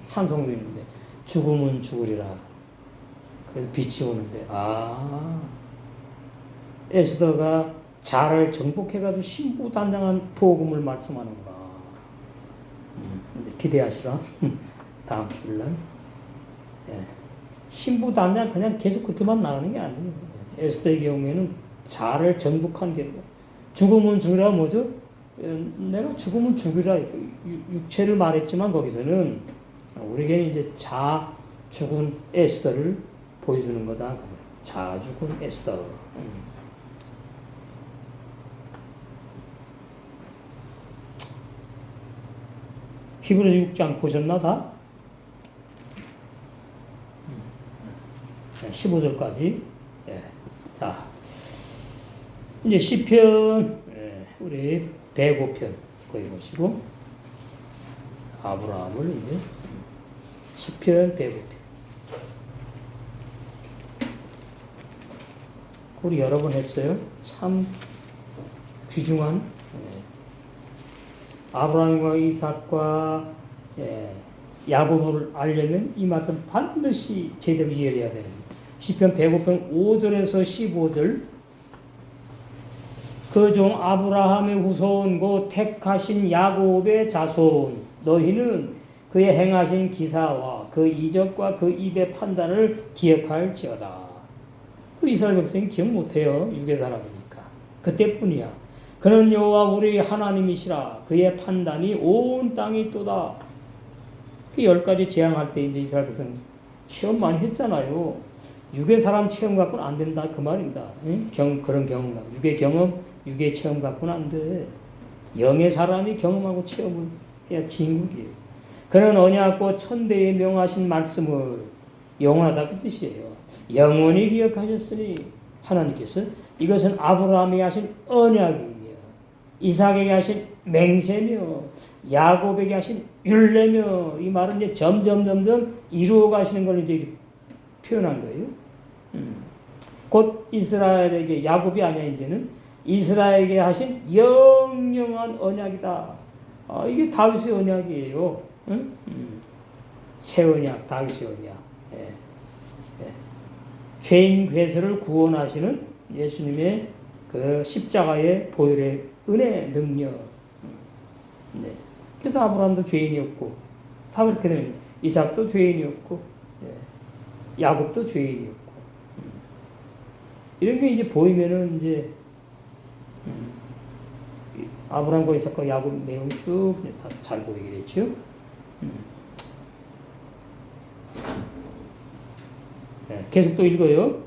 찬송도 있는데 죽으면 죽으리라. 그래서 빛이 오는데 에스더가 자를 정복해가지고 신부단장한 복음을 말씀하는구나. 이제 기대하시라. 다음 주일날. 신부단장 그냥 계속 그렇게만 나가는 게 아니에요. 에스더의 경우에는 자를 정복한 게 죽으면 죽으라 뭐죠? 내가 죽으면 죽으라. 육체를 말했지만 거기서는 우리에게는 이제 자 죽은 에스더를 보여주는 거다. 자 죽은 에스더. 히브리서 6장 보셨나 다? 15절까지. 자, 이제 시편 우리 105편 거기 보시고 아브라함을 이제 시편 105편. 우리 여러 번 했어요. 참 귀중한 아브라함과 이삭과 야곱을 알려면 이 말씀 반드시 제대로 이해해야 됩니다. 시편 105편 5절에서 15절. 그 종 아브라함의 후손 택하신 야곱의 자손 너희는 그의 행하신 기사와 그 이적과 그 입의 판단을 기억할지어다. 그 이스라엘 백성이 기억 못해요. 유괴 사람이니까. 그때뿐이야. 그는 여호와 우리 하나님이시라. 그의 판단이 온 땅에 있도다. 그 10가지 재앙할 때 이제 이스라엘 백성 체험 많이 했잖아요. 육의 사람 체험 갖고는 안 된다 그 말입니다. 그런 경험, 육의 경험, 육의 체험 갖고는 안 돼. 영의 사람이 경험하고 체험을 해야 진국이에요. 그는 언약과 천대에 명하신 말씀을 영원하다 그 뜻이에요. 영원히 기억하셨으니 하나님께서 이것은 아브라함이 하신 언약이며 이삭에게 하신 맹세며 야곱에게 하신 율례며 이 말은 이제 점점 이루어 가시는 걸 이제 표현한 거예요. 곧 이스라엘에게 야곱이 아니야 이제는 이스라엘에게 하신 영영한 언약이다. 이게 다윗의 언약이에요. 새 언약, 다윗의 언약. 죄인 괴수를 구원하시는 예수님의 그 십자가의 보혈의 은혜 능력. 그래서 아브라함도 죄인이었고 다 그렇게 됩니다. 이삭도 죄인이었고 야곱도 죄인이었고 이런 게 이제 보이면은 이제 아브라함과 이삭과 야곱 내용이 쭉 다 잘 보이게 됐죠. 계속 또 읽어요.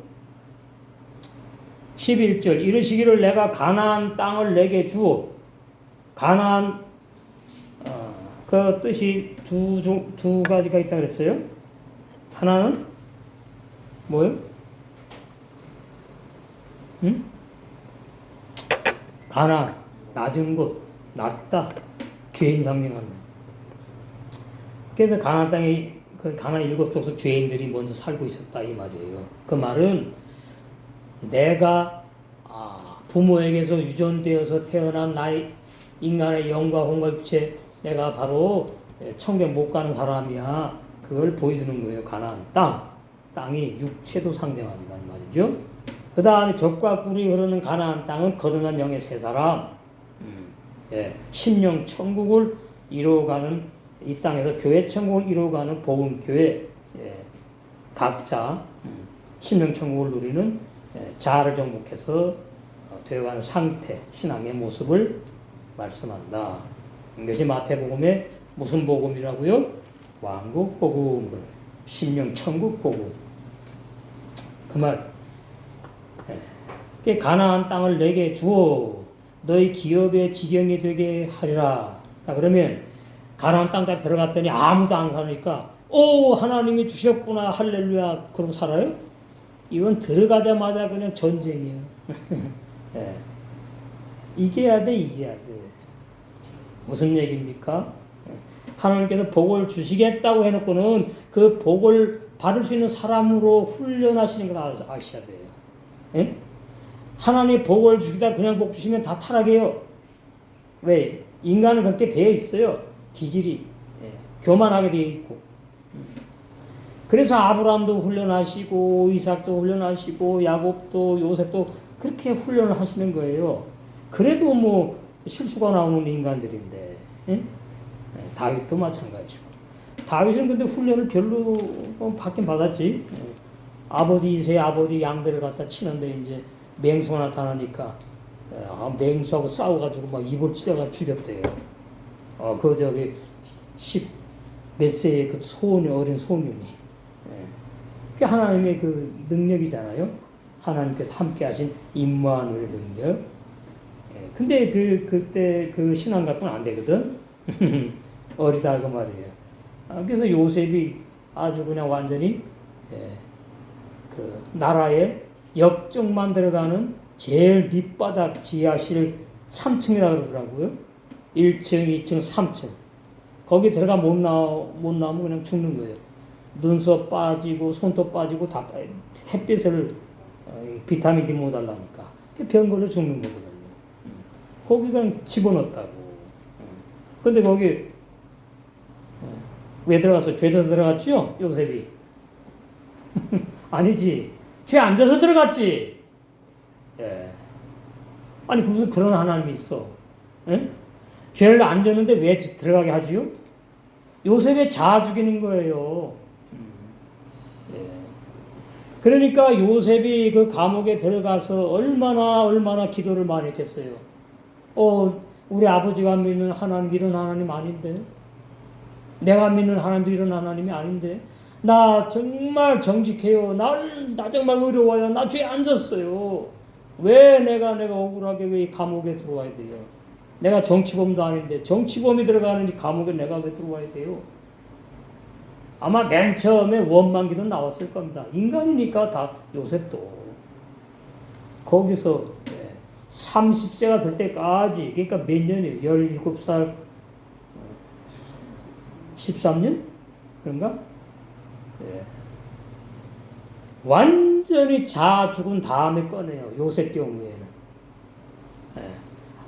11절 이르시기를 내가 가나안 땅을 내게 주어. 가나안 그 뜻이 두 가지가 있다 그랬어요. 하나는 뭐요? 응? 가난, 낮은 곳, 낮다, 죄인 상징한다. 그래서 가나안 땅에 그 가나안 일곱 족속 죄인들이 먼저 살고 있었다 이 말이에요. 그 말은 내가 부모에게서 유전되어서 태어난 나의 인간의 영과 혼과 육체 내가 바로 천국 못 가는 사람이야. 그걸 보여주는 거예요. 가나안 땅이 육체도 상징한다는 말이죠. 그 다음에 젖과 꿀이 흐르는 가나안 땅은 거듭난 영의 세 사람, 심령 천국을 이루어가는 이 땅에서 교회 천국을 이루어가는 복음 교회 각자 심령 천국을 누리는 자아를 정복해서 되어가는 상태, 신앙의 모습을 말씀한다. 이것이 마태복음의 무슨 복음이라고요? 왕국 복음, 심령 천국 복음. 그 말. 가나안 땅을 내게 주어 너희 기업의 지경이 되게 하리라. 자, 그러면 가나안 땅 들어갔더니 아무도 안 사니까 오 하나님이 주셨구나 할렐루야 그러고 살아요? 이건 들어가자마자 그냥 전쟁이야. 예. 이겨야 돼. 무슨 얘기입니까? 하나님께서 복을 주시겠다고 해놓고는 그 복을 받을 수 있는 사람으로 훈련하시는 걸 아셔야 돼요. 예? 하나님이 복을 주시다 그냥 복 주시면 다 타락해요. 왜? 인간은 그렇게 되어 있어요. 기질이 교만하게 되어 있고. 그래서 아브라함도 훈련하시고 이삭도 훈련하시고 야곱도 요셉도 그렇게 훈련을 하시는 거예요. 그래도 뭐 실수가 나오는 인간들인데. 다윗도 마찬가지고. 다윗은 근데 훈련을 별로 받긴 받았지. 아버지 이세 아버지 양들을 갖다 치는데 이제 맹수가 나타나니까 맹수하고 싸워가지고 막 입을 찢어가 죽였대요. 그 저기 10몇 세의 그 어린 소년이. 그게 하나님의 그 능력이잖아요. 하나님께서 함께하신 임마누엘의 능력. 근데 그때 그 신앙 갖고는 안 되거든. 어리다 그 말이에요. 그래서 요셉이 아주 그냥 완전히 그 나라의 역정만 들어가는 제일 밑바닥 지하실 3층이라고 그러더라고요. 1층, 2층, 3층. 거기 들어가 못 나오면 그냥 죽는 거예요. 눈썹 빠지고 손톱 빠지고 다 햇빛을 비타민 D 못 달라니까 병 걸려 죽는 거거든요. 거기 그냥 집어넣었다고. 근데 거기 왜 들어갔어? 죄져서 들어갔죠? 요셉이. 아니지. 죄 안 져서 들어갔지. 아니 무슨 그런 하나님이 있어. 죄를 안 졌는데 왜 들어가게 하지요? 요셉의 자아 죽이는 거예요. 그러니까 요셉이 그 감옥에 들어가서 얼마나 기도를 많이 했겠어요. 우리 아버지가 믿는 하나님 이런 하나님 아닌데, 내가 믿는 하나님도 이런 하나님이 아닌데, 나 정말 정직해요. 나 정말 어려워요. 나 죄 안 졌어요. 왜 내가 억울하게 왜 이 감옥에 들어와야 돼요? 내가 정치범도 아닌데 정치범이 들어가는 이 감옥에 내가 왜 들어와야 돼요? 아마 맨 처음에 원망기도 나왔을 겁니다. 인간이니까 다 요셉도 거기서 30세가 될 때까지, 그러니까 몇 년이에요? 17살 13년? 그런가? 완전히 자아 죽은 다음에 꺼내요. 요셉 경우에는.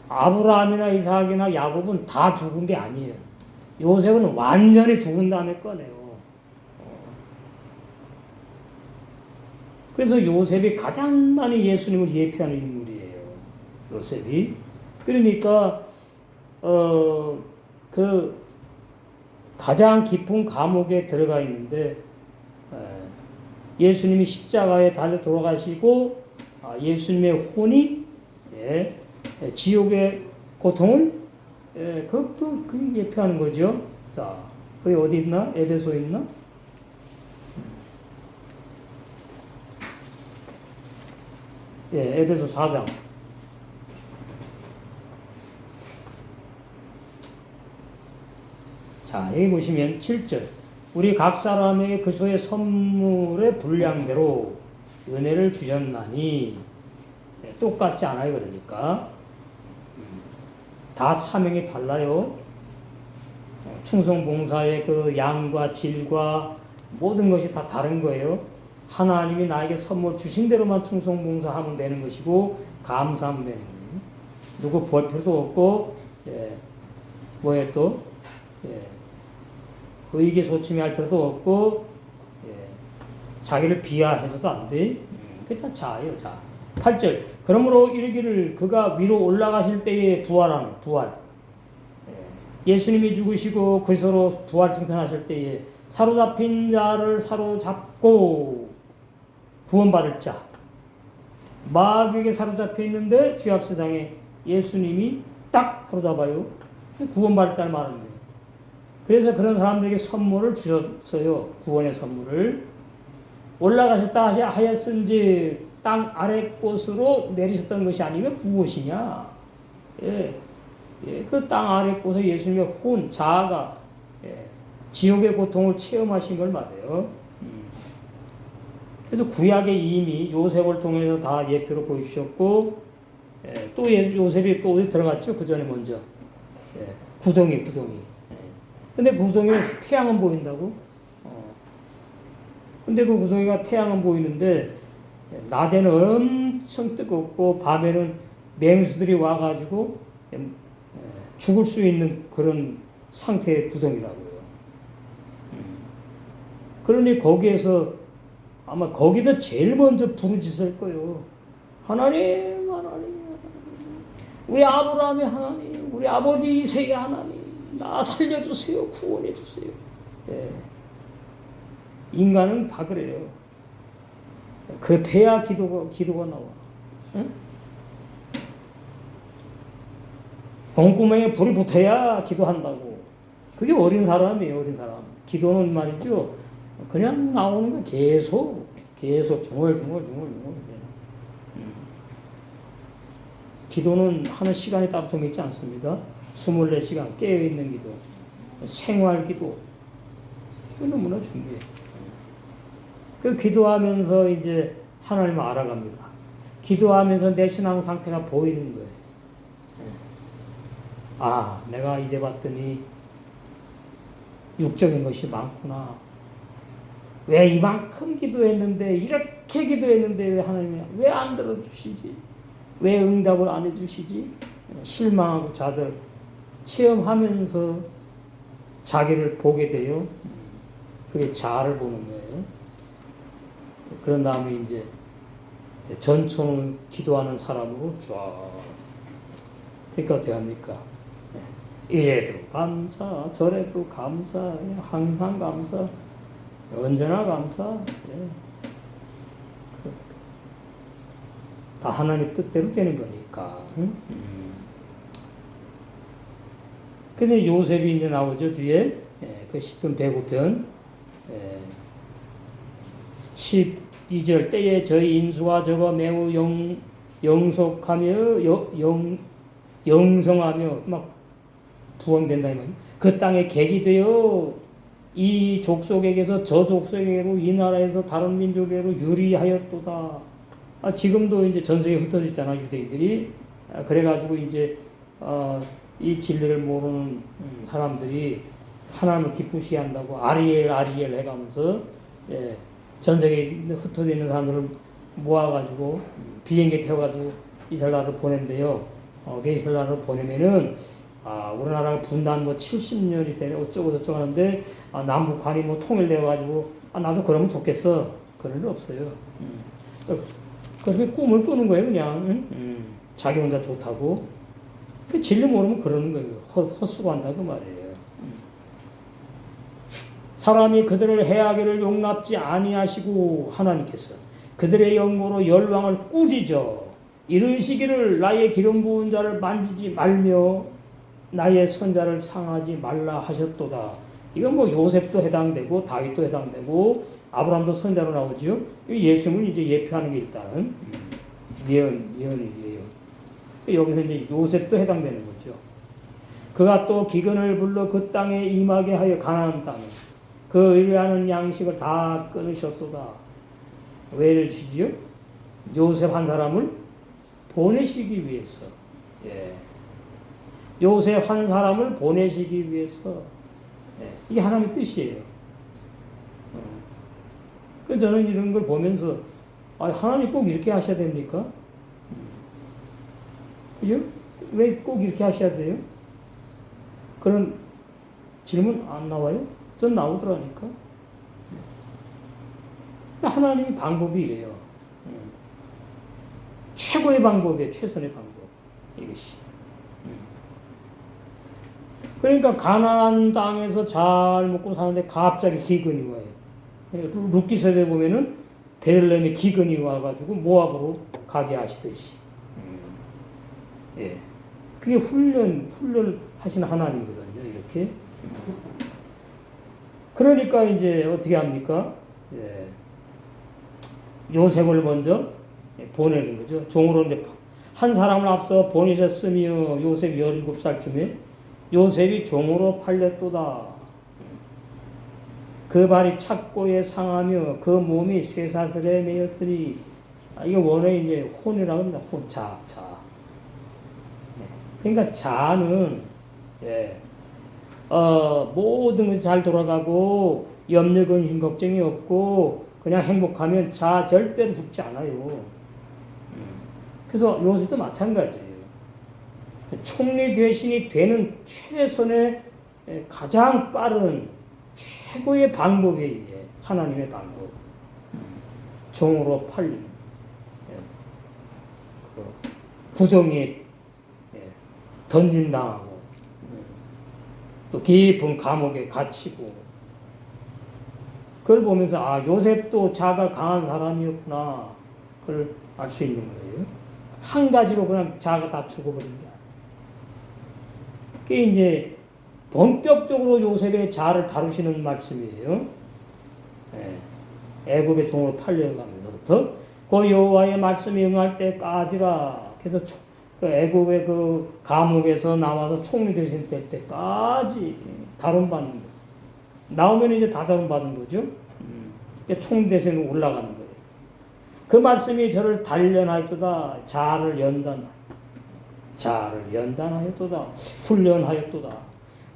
아브라함이나 이삭이나 야곱은 다 죽은 게 아니에요. 요셉은 완전히 죽은 다음에 꺼내요. 그래서 요셉이 가장 많이 예수님을 예표하는 인물이에요. 요셉이. 그러니까 그 가장 깊은 감옥에 들어가 있는데 예수님이 십자가에 달려 돌아가시고 예수님의 혼이 지옥의 고통을 그 예표하는 거죠. 자, 그게 어디 있나? 에베소에 있나? 에베소 4장. 자, 여기 보시면 7절. 우리 각 사람에게 그리스도의 선물의 분량대로 은혜를 주셨나니 똑같지 않아요. 그러니까 다 사명이 달라요. 충성봉사의 그 양과 질과 모든 것이 다 다른 거예요. 하나님이 나에게 선물 주신 대로만 충성봉사하면 되는 것이고 감사하면 되는 거예요. 누구 볼 필요도 없고 뭐에 또 의기소침해할 필요도 없고 자기를 비하해서도 안 돼. 그게 다 자예요. 자. 8절 그러므로 이르기를 그가 위로 올라가실 때에 부활하는 부활 예수님이 죽으시고 그리스도로 부활 승천하실 때에 사로잡힌 자를 사로잡고 구원받을 자 마귀에게 사로잡혀 있는데 죄악세상에 예수님이 딱 사로잡아요. 구원받을 자를 말하는 거예요. 그래서 그런 사람들에게 선물을 주셨어요. 구원의 선물을 올라가셨다 하였은지 땅 아래 곳으로 내리셨던 것이 아니면 무엇이냐? 그 땅 아래 곳에 예수님의 혼, 자아가 지옥의 고통을 체험하신 걸 말해요. 그래서 구약의 이미 요셉을 통해서 다 예표로 보여주셨고 또 요셉이 또 어디 들어갔죠? 그 전에 먼저 구덩이. 근데 구덩이에 태양은 보인다고? 근데 그 구덩이가 태양은 보이는데 낮에는 엄청 뜨겁고 밤에는 맹수들이 와가지고 죽을 수 있는 그런 상태의 구덩이라고요. 그러니 거기에서 아마 거기서 제일 먼저 부르짖을 거예요. 하나님, 우리 아브라함의 하나님, 우리 아버지 이세의 하나님, 나 살려주세요, 구원해주세요. 인간은 다 그래요. 급해야 기도가 나와. 응? 봄구멍에 불이 붙어야 기도한다고. 그게 어린 사람이에요, 어린 사람. 기도는 말이죠. 그냥 나오는 거 계속 중얼중얼. 기도는 하는 시간이 따로 정해있지 않습니다. 24시간 깨어있는 기도, 생활 기도. 그게 너무나 중요해요. 그 기도하면서 이제 하나님을 알아갑니다. 기도하면서 내 신앙 상태가 보이는 거예요. 아, 내가 이제 봤더니 육적인 것이 많구나. 왜 이만큼 기도했는데, 이렇게 기도했는데 왜 하나님이 왜 안 들어주시지? 왜 응답을 안 해주시지? 실망하고 좌절 체험하면서 자기를 보게 돼요. 그게 자아를 보는 거예요. 그런 다음에 이제 전천을 기도하는 사람으로 쫙. 그러니까 어떻게 합니까? 이래도 감사, 저래도 감사, 항상 감사, 언제나 감사. 다 하나님 뜻대로 되는 거니까. 그래서 요셉이 이제 나오죠, 뒤에. 그 10편 105편. 12절 때에 저희 인수와 저가 매우 영속하며 영성하며 막 부흥된다 이 말이에요. 그 땅에 객이 되어 이 족속에게서 저 족속에게로 이 나라에서 다른 민족에게로 유리하였도다. 지금도 이제 전 세계에 흩어져 있잖아, 유대인들이. 그래가지고 이제 이 진리를 모르는 사람들이 하나님을 기쁘시게 한다고 아리엘 해가면서 전 세계에 흩어져 있는 사람들을 모아가지고 비행기 태워가지고 이스라엘 나라를 보낸대요. 그 이스라엘 나라를 보내면은 우리나라가 분단 70년이 되네 어쩌고 저쩌고 하는데 남북한이 통일되어가지고 나도 그러면 좋겠어. 그런 일 없어요. 그렇게 꿈을 꾸는 거예요, 그냥. 자기 혼자 좋다고. 진리 모르면 그러는 거예요. 헛수고한다고 말이에요. 사람이 그들을 해하기를 용납지 아니하시고 하나님께서 그들의 영모로 열왕을 꾸짖어 이르시기를 나의 기름 부은 자를 만지지 말며 나의 선자를 상하지 말라 하셨도다. 이건 요셉도 해당되고 다윗도 해당되고 아브라함도 선자로 나오죠. 예수님을 이제 예표하는 게 일단은 예언이에요. 여기서 이제 요셉도 해당되는 거죠. 그가 또 기근을 불러 그 땅에 임하게 하여 가나안 땅에 그 의뢰하는 양식을 다 끊으셨도다. 왜 이러시지요? 요셉 한 사람을 보내시기 위해서. 예. 요셉 한 사람을 보내시기 위해서. 예. 이게 하나님의 뜻이에요. 그 저는 이런 걸 보면서 하나님 꼭 이렇게 하셔야 됩니까? 그죠? 왜 꼭 이렇게 하셔야 돼요? 그런 질문 안 나와요? 전 나오더라니까. 하나님의 방법이 이래요. 최고의 방법이에요. 최선의 방법. 이것이. 그러니까 가나안 땅에서 잘 먹고 사는데 갑자기 기근이 와요. 룻기 세대 보면은 베들레헴에 기근이 와가지고 모압으로 가게 하시듯이. 예. 그게 훈련하시는 하나님이거든요. 이렇게. 그러니까 이제 어떻게 합니까? 예. 요셉을 먼저 보내는 거죠. 종으로 이제 한 사람을 앞서 보내셨으며 요셉이 17살쯤에 요셉이 종으로 팔렸도다. 그 발이 착고에 상하며 그 몸이 쇠사슬에 매였으니 이게 원래 이제 혼이라고 합니다. 혼, 자. 그러니까 자는 모든 것이 잘 돌아가고 염려 근심 걱정이 없고 그냥 행복하면 자 절대로 죽지 않아요. 그래서 요새도 마찬가지예요. 총리 대신이 되는 최선의 가장 빠른 최고의 방법이 이제 하나님의 방법. 종으로 팔린 구덩이에 던진당하고 또 깊은 감옥에 갇히고 그걸 보면서 요셉도 자가 강한 사람이었구나 그걸 알 수 있는 거예요. 한 가지로 그냥 자가 다 죽어버린 게 아니에요. 그게 이제 본격적으로 요셉의 자를 다루시는 말씀이에요. 애굽의 종으로 팔려가면서부터 그 여호와의 말씀이 응할 때까지라. 그래서 그 애굽의 그 감옥에서 나와서 총리 되신 때까지 다룬받는 거예요. 나오면 이제 다 다룬받은 거죠. 총리 대신에 올라가는 거예요. 그 말씀이 저를 단련하였도다. 자를 연단하였도다. 훈련하였도다.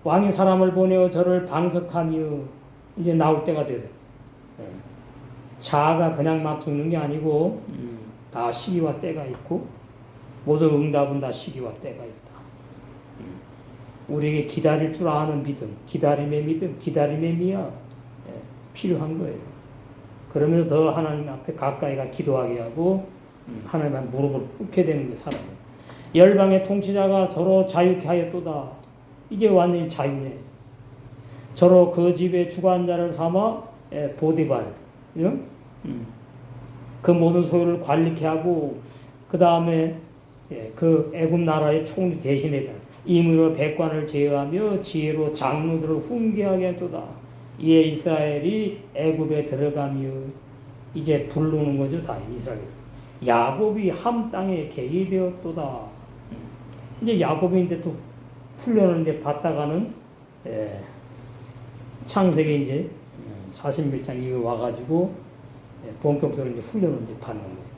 왕이 사람을 보내어 저를 방석하며 이제 나올 때가 되죠. 자가 그냥 막 죽는 게 아니고 다 시기와 때가 있고 모든 응답은 다 시기와 때가 있다. 우리에게 기다릴 줄 아는 믿음, 기다림의 미학 필요한 거예요. 그러면서 더 하나님 앞에 가까이가 기도하게 하고 하나님 앞에 무릎을 꿇게 되는 게 사람이에요. 열방의 통치자가 저로 자유케 하였도다. 이제 완전히 자유네. 저로 그 집의 주관자를 삼아 보디발, 그 모든 소유를 관리케 하고 그 다음에 그 애굽 나라의 총리 대신에 임의로 백관을 제어하며 지혜로 장로들을 훈계하게 했도다. 이에 이스라엘이 애굽에 들어가며 이제 부르는 거죠. 다 이스라엘에서 야곱이 함 땅에 객이 되었도다. 이제 야곱이 이제 또 훈련을 이제 받다가는 창세기 이제 41장 이거 와가지고 본격적으로 이제 훈련을 이제 받는 거예요.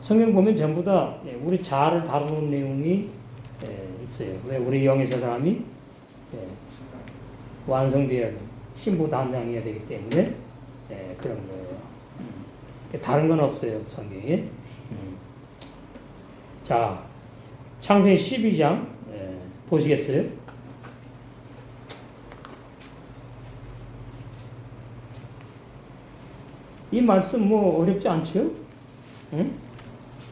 성경 보면 전부 다 우리 자아를 다루는 내용이 있어요. 왜 우리 영의 저 사람이 완성되어야 돼. 신부 단장해야 되기 때문에 그런 거예요. 다른 건 없어요, 성경에. 자, 창세기 12장 보시겠어요? 이 말씀 뭐 어렵지 않죠? 응?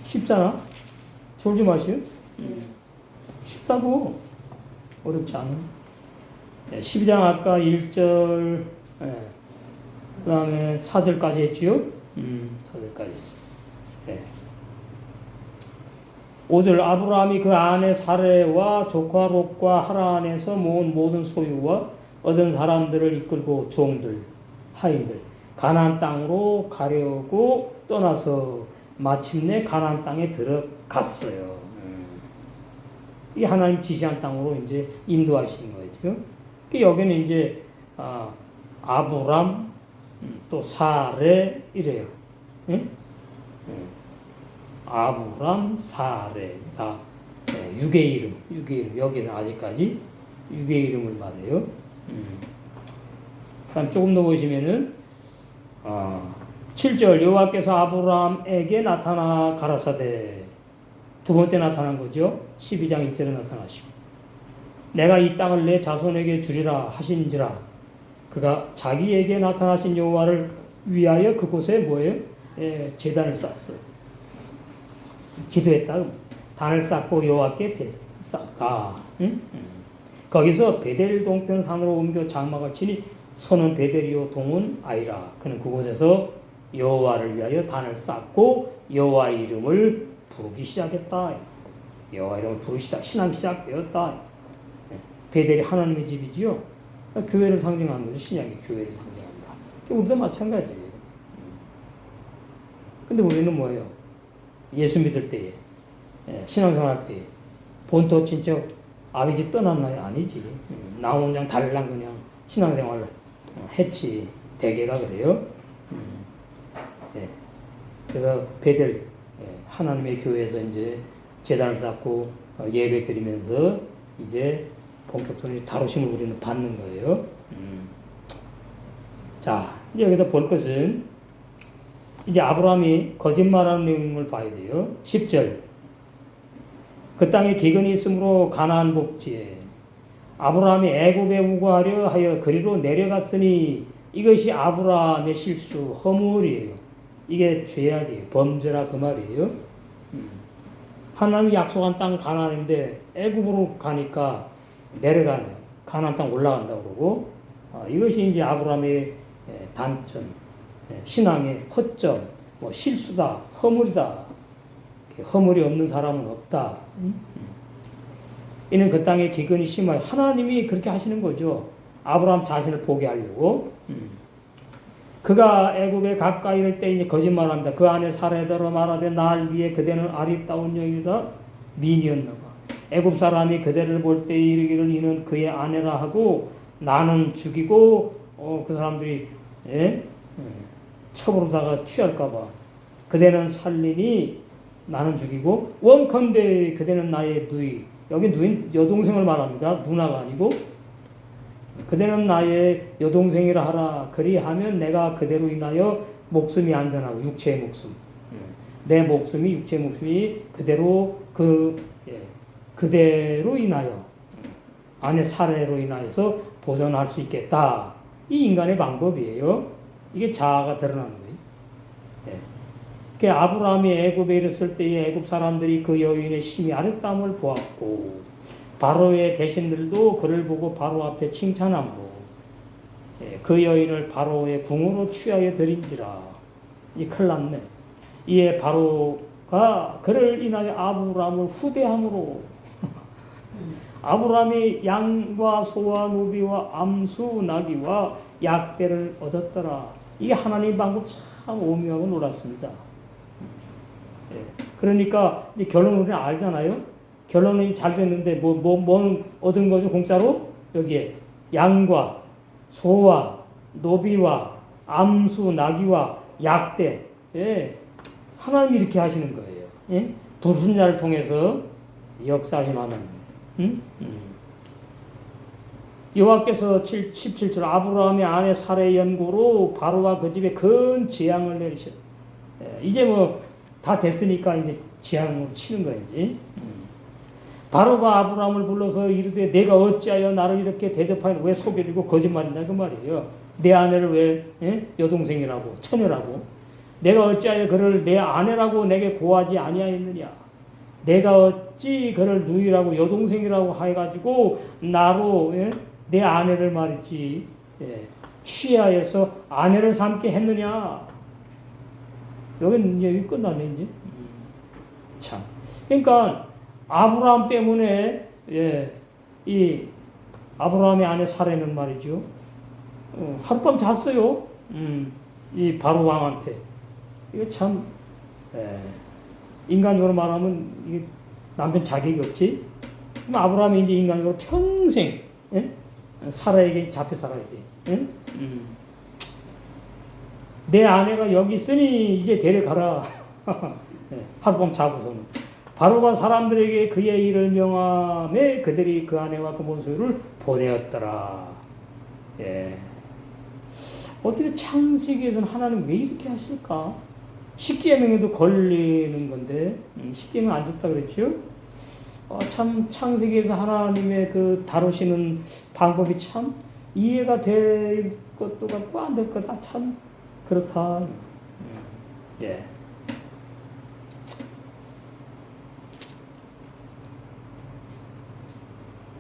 쉽잖아. 졸지 마시오. 쉽다고. 어렵지 않아. 12장 아까 1절, 그 다음에 4절까지 했지요? 4절까지 했어. 5절 아브라함이 그 아내 사레와 조카 롯과 하란에서 모은 모든 소유와 얻은 사람들을 이끌고 종들, 하인들 가나안 땅으로 가려고 떠나서 마침내 가나안 땅에 들어갔어요. 이 하나님 지시한 땅으로 이제 인도하시는 거죠. 여기는 이제 아브람, 또 사레 이래요. 예? 아브람, 사레 다 육의 이름, 여기서 아직까지 육의 이름을 말해요. 그럼 조금 더 보시면은 7절 여호와께서 아브람에게 나타나 가라사대 두 번째 나타난 거죠. 12장 1절에 나타나시고 내가 이 땅을 내 자손에게 주리라 하신지라 그가 자기에게 나타나신 여호와를 위하여 그곳에 뭐예요? 제단을 쌓았어요. 기도했다. 단을 쌓고 여호와께 쌓다. 거기서 베델 동편 산으로 옮겨 장막을 치니 선은 베델이요 동은 아이라. 그는 그곳에서 여호와를 위하여 단을 쌓고 여호와 이름을 부르기 시작했다. 여호와 이름을 부르시다. 신앙이 시작되었다. 베델이 하나님의 집이지요. 교회를 상징하는 거죠. 신약이 교회를 상징한다. 우리도 마찬가지. 근데 우리는 뭐예요? 예수 믿을 때에 신앙생활 때에 본토 친척 아비 집 떠났나요? 아니지. 나 혼자 달랑 그냥 신앙생활을 했지. 대개가 그래요. 그래서 베델 하나님의 교회에서 이제 제단을 쌓고 예배 드리면서 이제 본격적으로 다루심을 우리는 받는 거예요. 자, 여기서 볼 것은 이제 아브라함이 거짓말하는 내용을 봐야 돼요. 10절 그 땅에 기근이 있으므로 가나안 복지에 아브라함이 애굽에 우거하려 하여 그리로 내려갔으니 이것이 아브라함의 실수 허물이에요. 이게 죄악이에요. 범죄라 그 말이에요. 하나님이 약속한 땅 가나안인데 애굽으로 가니까 내려가요. 가나안 땅 올라간다고 그러고 이것이 이제 아브라함의 단점, 신앙의 허점, 실수다, 허물이다. 허물이 없는 사람은 없다. 이는 그 땅에 기근이 심하여 하나님이 그렇게 하시는 거죠. 아브라함 자신을 보게 하려고. 그가 애굽에 가까이 이를 때 이제 거짓말합니다. 그 안에 사례대로 말하되 날 위해 그대는 아리따운 여인이라 미인이었나 봐. 애굽 사람이 그대를 볼 때 이르기를 이는 그의 아내라 하고 나는 죽이고 그 사람들이 첩으로다가 취할까 봐 그대는 살리니 나는 죽이고 원컨대 그대는 나의 누이. 여기 누인 여동생을 말합니다. 누나가 아니고 그대는 나의 여동생이라 하라. 그리하면 내가 그대로 인하여 목숨이 안전하고 육체의 목숨. 내 목숨이 육체의 목숨이 그대로 그대로 인하여 아내 살해로 인하여서 보존할 수 있겠다. 이 인간의 방법이에요. 이게 자아가 드러나는 거예요. 아브라함이 애굽에 이르렀을 때에 애굽 사람들이 그 여인의 심히 아름다움을 보았고 바로의 대신들도 그를 보고 바로 앞에 칭찬하고 그 여인을 바로의 궁으로 취하여 드린지라. 이 큰일 났네. 이에 바로가 그를 인하여 아브라함을 후대함으로 아브라함이 양과 소와 노비와 암수 나귀와 약대를 얻었더라. 이게 하나님 방법 참 오묘하고 놀랐습니다. 그러니까 이제 결론은 우리는 알잖아요. 결론은 잘 됐는데 뭐 얻은 거죠 공짜로? 여기에 양과 소와 노비와 암수 나귀와 약대. 하나님이 이렇게 하시는 거예요. 불순자를 통해서 역사하신 하나님. 여호와께서 17절 아브라함의 아내 사레의 연고로 바로와 그 집에 큰 재앙을 내리셨. 이제 다 됐으니까 이제 재앙으로 치는 거지. 바로가 아브라함을 불러서 이르되 내가 어찌하여 나를 이렇게 대접하여 왜 속여주고 거짓말이냐 그 말이에요. 내 아내를 왜 여동생이라고 처녀라고 내가 어찌하여 그를 내 아내라고 내게 고하지 아니하였느냐. 내가 어찌 그를 누이라고 여동생이라고 해가지고 나로 내 아내를 말이지 취하여서 아내를 삼게 했느냐. 여기 끝났네 이제. 참. 그러니까 아브라함 때문에 이 아브라함의 아내 사레는 말이죠. 하룻밤 잤어요. 이 바로 왕한테. 이거 참 인간적으로 말하면 남편 자격이 없지. 그럼 아브라함이 이제 인간적으로 평생 살아야 잡혀 살아야 돼. 응? 내 아내가 여기 있으니 이제 데려가라. 하룻밤 자고서는 바로가 사람들에게 그의 일을 명함에 그들이 그 아내와 그 모소유를 보내었더라. 예. 어떻게 창세기에서는 하나님 왜 이렇게 하실까? 십계명에도 걸리는 건데 십계명 안 좋다 그랬죠? 참 창세기에서 하나님의 그 다루시는 방법이 참 이해가 될 것도 같고 안 될 것도 참 그렇다. 예.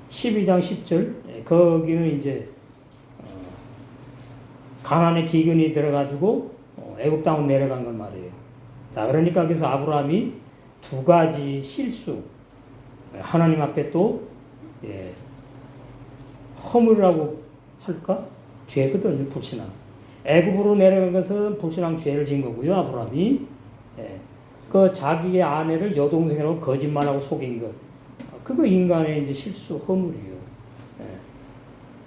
12장 10절 거기는 이제 가나안의 기근이 들어가지고 애굽 땅으로 내려간 건 말이에요. 자, 그러니까 그래서 아브라함이 두 가지 실수 하나님 앞에 또 허물이라고 할까? 죄거든요. 불신앙. 애굽으로 내려간 것은 불신앙 죄를 지은 거고요. 아브라함이 그 자기의 아내를 여동생이라고 거짓말하고 속인 것. 그거 인간의 이제 실수, 허물이요.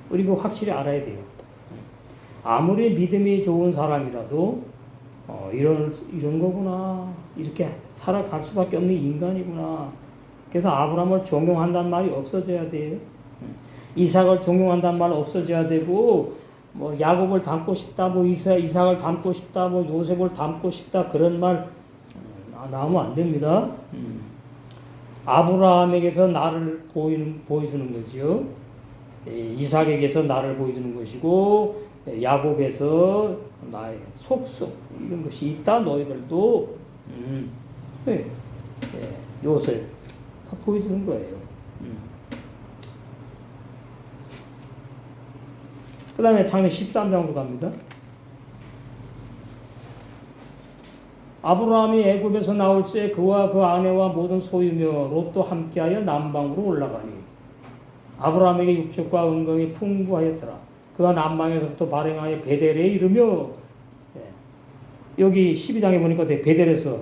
그리고 확실히 알아야 돼요. 아무리 믿음이 좋은 사람이라도 이런 거구나. 이렇게 살아갈 수밖에 없는 인간이구나. 그래서 아브라함을 존경한다는 말이 없어져야 돼요. 이삭을 존경한다는 말 없어져야 되고 뭐 야곱을 닮고 싶다, 뭐 이삭을 닮고 싶다, 뭐 요셉을 닮고 싶다 그런 말 나오면 안 됩니다. 아브라함에게서 나를 보여주는 거지요. 이삭에게서 나를 보여주는 것이고 야곱에서 나의 속성 이런 것이 있다. 너희들도 요셉 다 보여주는 거예요. 그 다음에 창세기 13장으로 갑니다. 아브라함이 애굽에서 나올 새 그와 그 아내와 모든 소유며 롯도 함께하여 남방으로 올라가니 아브라함에게 육축과 은금이 풍부하였더라. 그가 남방에서부터 발행하여 베델에 이르며 여기 12장에 보니까 베델에서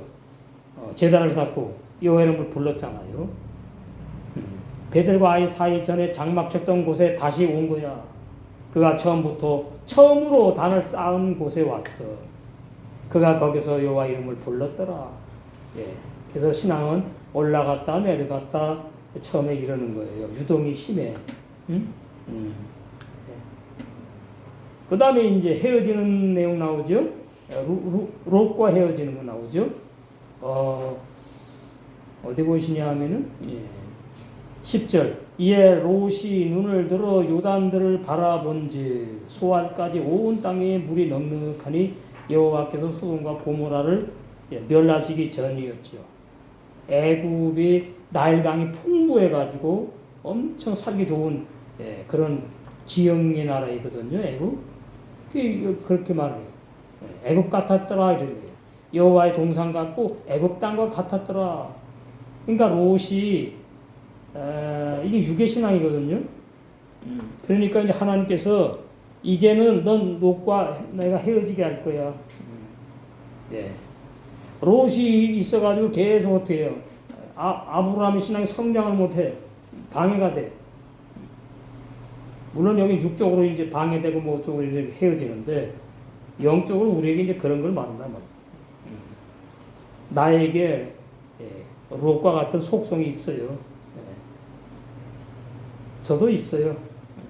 제단을 쌓고 여호와 이름을 불렀잖아요. 베델과 아이 사이 전에 장막 쳤던 곳에 다시 온 거야. 그가 처음으로 단을 쌓은 곳에 왔어. 그가 거기서 여호와 이름을 불렀더라. 그래서 신앙은 올라갔다 내려갔다 처음에 이러는 거예요. 유동이 심해. 그 다음에 이제 헤어지는 내용 나오죠. 롯과 헤어지는 거 나오죠. 어디 보시냐 하면은 10절 이에 롯이 눈을 들어 요단들을 바라본즉 소알까지 온 땅에 물이 넉넉하니 여호와께서 소돔과 고모라를 멸하시기 전이었죠. 애굽이 나일강이 풍부해가지고 엄청 살기 좋은 그런 지형의 나라이거든요. 애굽. 그렇게 말해요. 애굽 같았더라 이래요. 여호와의 동산 같고 애굽 땅과 같았더라. 그러니까 롯이 이게 유괴신앙이거든요. 그러니까 이제 하나님께서 이제는 넌 롯과 내가 헤어지게 할 거야. 롯이 있어가지고 계속 어떻게 해요? 아브라함의 신앙이 성장을 못해. 방해가 돼. 물론 여기 육적으로 이제 방해되고 뭐 쪽으로 이제 헤어지는데 영적으로 우리에게 이제 그런 걸 말한다 말이야. 나에게 롯과 같은 속성이 있어요. 저도 있어요.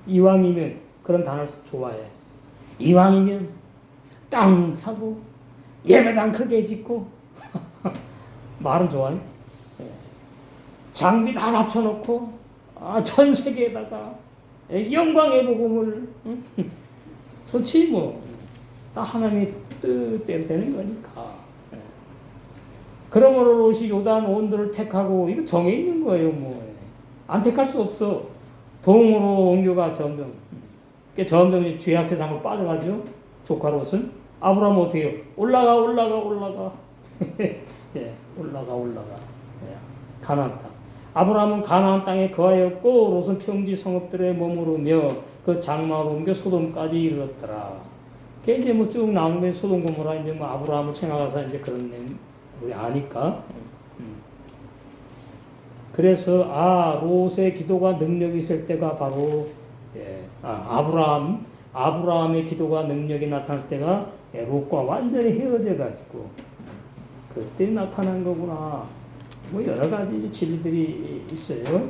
이왕이면 그런 단어를 좋아해. 이왕이면 땅 사고 예배당 크게 짓고 말은 좋아해. 장비 다 갖춰놓고 전 세계에다가 영광의 복음을 좋지 뭐. 다 하나님의 뜻대로 되는 거니까. 그러므로 롯이 요단 온도를 택하고 이거 정해 있는 거예요. 뭐 안 택할 수 없어. 동으로 옮겨가 점점 죄악 세상으로 빠져가죠. 조카 롯은 아브라함은 어떻게 해요? 올라가 올라가 가나안 땅. 아브라함은 가나안 땅에 거하였고 롯은 평지 성읍들에 머무르며 그 장막을 옮겨 소돔까지 이르렀더라. 그게 이제 뭐 쭉 나오는 게 소돔 고모라 이제 뭐 아브라함을 생각해서 이제 그런 내용 우리 아니까. 그래서 롯의 기도가 능력이 있을 때가 바로 예. 아브라함의 기도가 능력이 나타날 때가 롯과 완전히 헤어져 가지고 그때 나타난 거구나. 뭐 여러 가지 진리들이 있어요.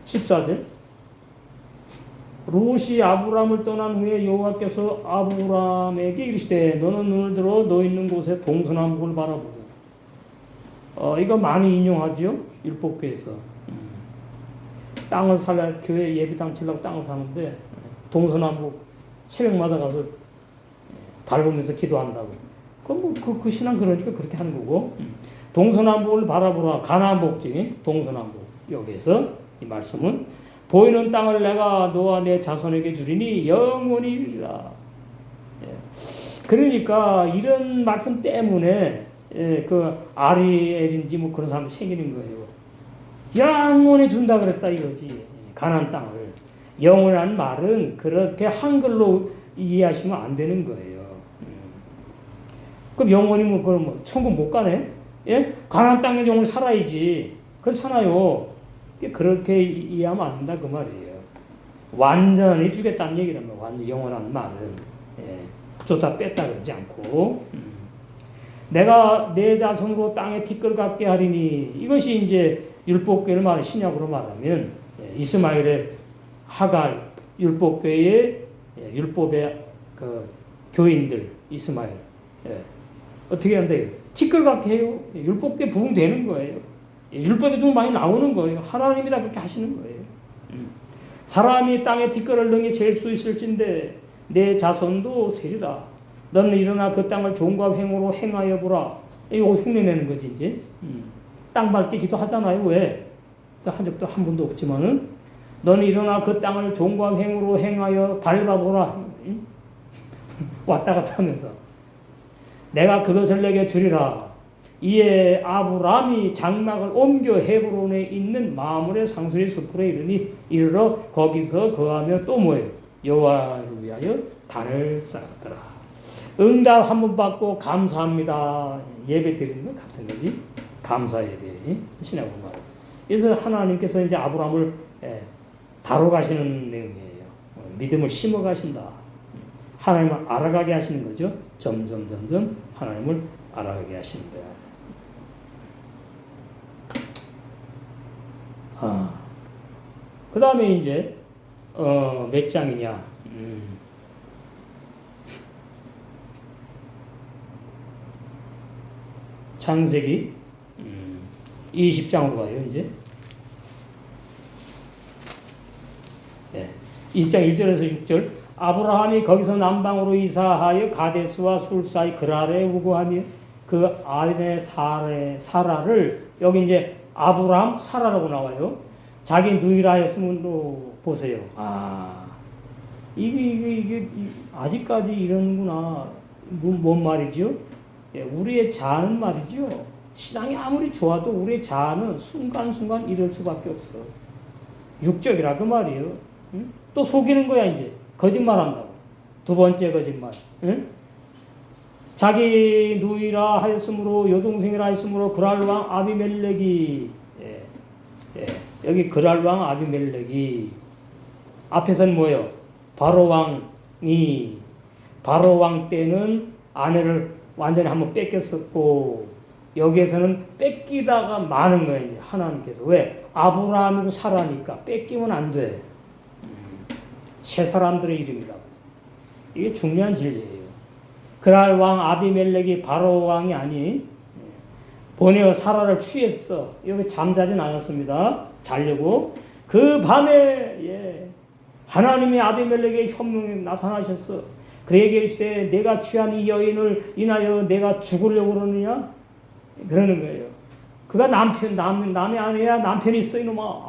14절. 롯이 아브라함을 떠난 후에 여호와께서 아브라함에게 이르시되 너는 눈을 들어 너 있는 곳에 동서남북을 바라보고. 이거 많이 인용하죠. 율법교에서. 땅을 살려 교회 예배당 치려고 땅을 사는데 동서남북 새벽마다 가서 밟으면서 기도한다고. 그 신앙 그러니까 그렇게 하는 거고. 동서남북을 바라보라. 가나안 복지 동서남북. 여기에서 이 말씀은 보이는 땅을 내가 너와 내 자손에게 주리니 영원히 이르리라. 그러니까 이런 말씀 때문에 그 아리엘인지 뭐 그런 사람들 생기는 거예요. 영원히 준다 그랬다 이거지. 가나안 땅을. 영원이라는 말은 그렇게 한글로 이해하시면 안 되는 거예요. 그럼 영원이면 그럼 뭐 천국 못 가네? 예? 가나안 땅에 영원히 살아야지. 그렇잖아요. 그렇게 이해하면 안 된다 그 말이에요. 완전히 주겠다는 얘기란 말이에요. 완전 영원한 말은 줬다 뺐다 그러지 않고 내가 내 자손으로 땅에 티끌 같게 하리니 이것이 이제 율법교를 말해 신약으로 말하면 이스마엘의 하갈 율법교의 율법의 그 교인들 이스마엘 어떻게 한대요? 티끌 같게 해요. 율법교에 부응되는 거예요. 율법에 좀 많이 나오는 거예요. 하나님이 다 그렇게 하시는 거예요. 사람이 땅에 티끌을 능히 셀 수 있을진데 내 자손도 세리라. 너는 일어나 그 땅을 종과 횡으로 행하여 보라. 이거 흉내내는 거지 이제. 땅 밟기 기도하잖아요. 왜? 한 적도 한 번도 없지만은 너는 일어나 그 땅을 종과 횡으로 행하여 밟아보라. 왔다 갔다 하면서 내가 그것을 내게 주리라. 이에 아브람이 장막을 옮겨 헤브론에 있는 마므레 상수리 숲으로 이르러 거기서 거하며 또 뭐예요? 여호와를 위하여 단을 쌓았더라. 응답 한 번 받고 감사합니다. 예배 드리는 건 같은 거지. 감사 예배 신하고 말. 그래서 하나님께서 이제 아브람을 다뤄 가시는 내용이에요. 믿음을 심어 가신다. 하나님을 알아가게 하시는 거죠. 점점 하나님을 알아가게 하신다. 그 다음에 이제 몇 장이냐? 창세기 20장으로 가요. 이제 20장 1절에서 6절. 아브라함이 거기서 남방으로 이사하여 가데스와 술 사이 그랄에 우거하며 그 아내 사라를 여기 이제 아브라함 사라라고 나와요. 자기 누이라 했으면 또 보세요. 이게 아직까지 이러는구나. 뭔 말이죠? 우리의 자아는 말이죠. 신앙이 아무리 좋아도 우리의 자아는 순간순간 이럴 수밖에 없어. 육적이라 그 말이에요. 응? 또 속이는 거야 이제. 거짓말한다고. 두 번째 거짓말. 응? 자기 누이라 하였으므로 여동생이라 하였으므로 그랄 왕 아비멜렉이 여기 그랄 왕 아비멜렉이 앞에서는 뭐예요? 바로 왕 때는 아내를 완전히 한번 뺏겼었고 여기에서는 뺏기다가 많은 거예요. 이제 하나님께서 왜? 아브라함이고 사라니까 뺏기면 안 돼. 새 사람들의 이름이라고. 이게 중요한 진리예요. 그날 왕 아비멜렉이 바로 왕이 아니 보내어 사라를 취했어. 여기 잠자진 않았습니다. 자려고 그 밤에 하나님이 아비멜렉의 현명에 나타나셨어. 그에게 이르시되 내가 취한 이 여인을 인하여 내가 죽으려고 그러느냐? 그러는 거예요. 그가 남의 아내야 남편이 있어 이놈아.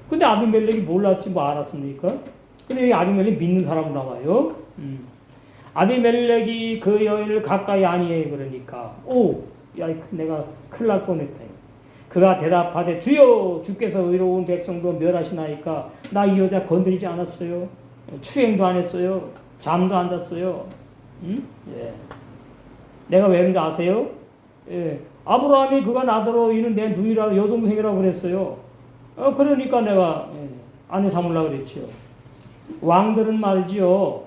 근데 아비멜렉이 몰랐지 뭐 알았습니까? 근데 여기 아비멜렉 믿는 사람으로 나와요. 아비멜렉이 그 여인을 가까이 아니해 그러니까 내가 큰일 날 뻔했다. 그가 대답하되 주여 주께서 의로운 백성도 멸하시나이까 나 이 여자 건드리지 않았어요. 추행도 안 했어요. 잠도 안 잤어요. 내가 왜 그런지 아세요? 아브라함이 그가 나더러 이는 내 누이라 여동생이라고 그랬어요. 그러니까 내가 아내 삼으려고 그랬죠. 왕들은 말이죠.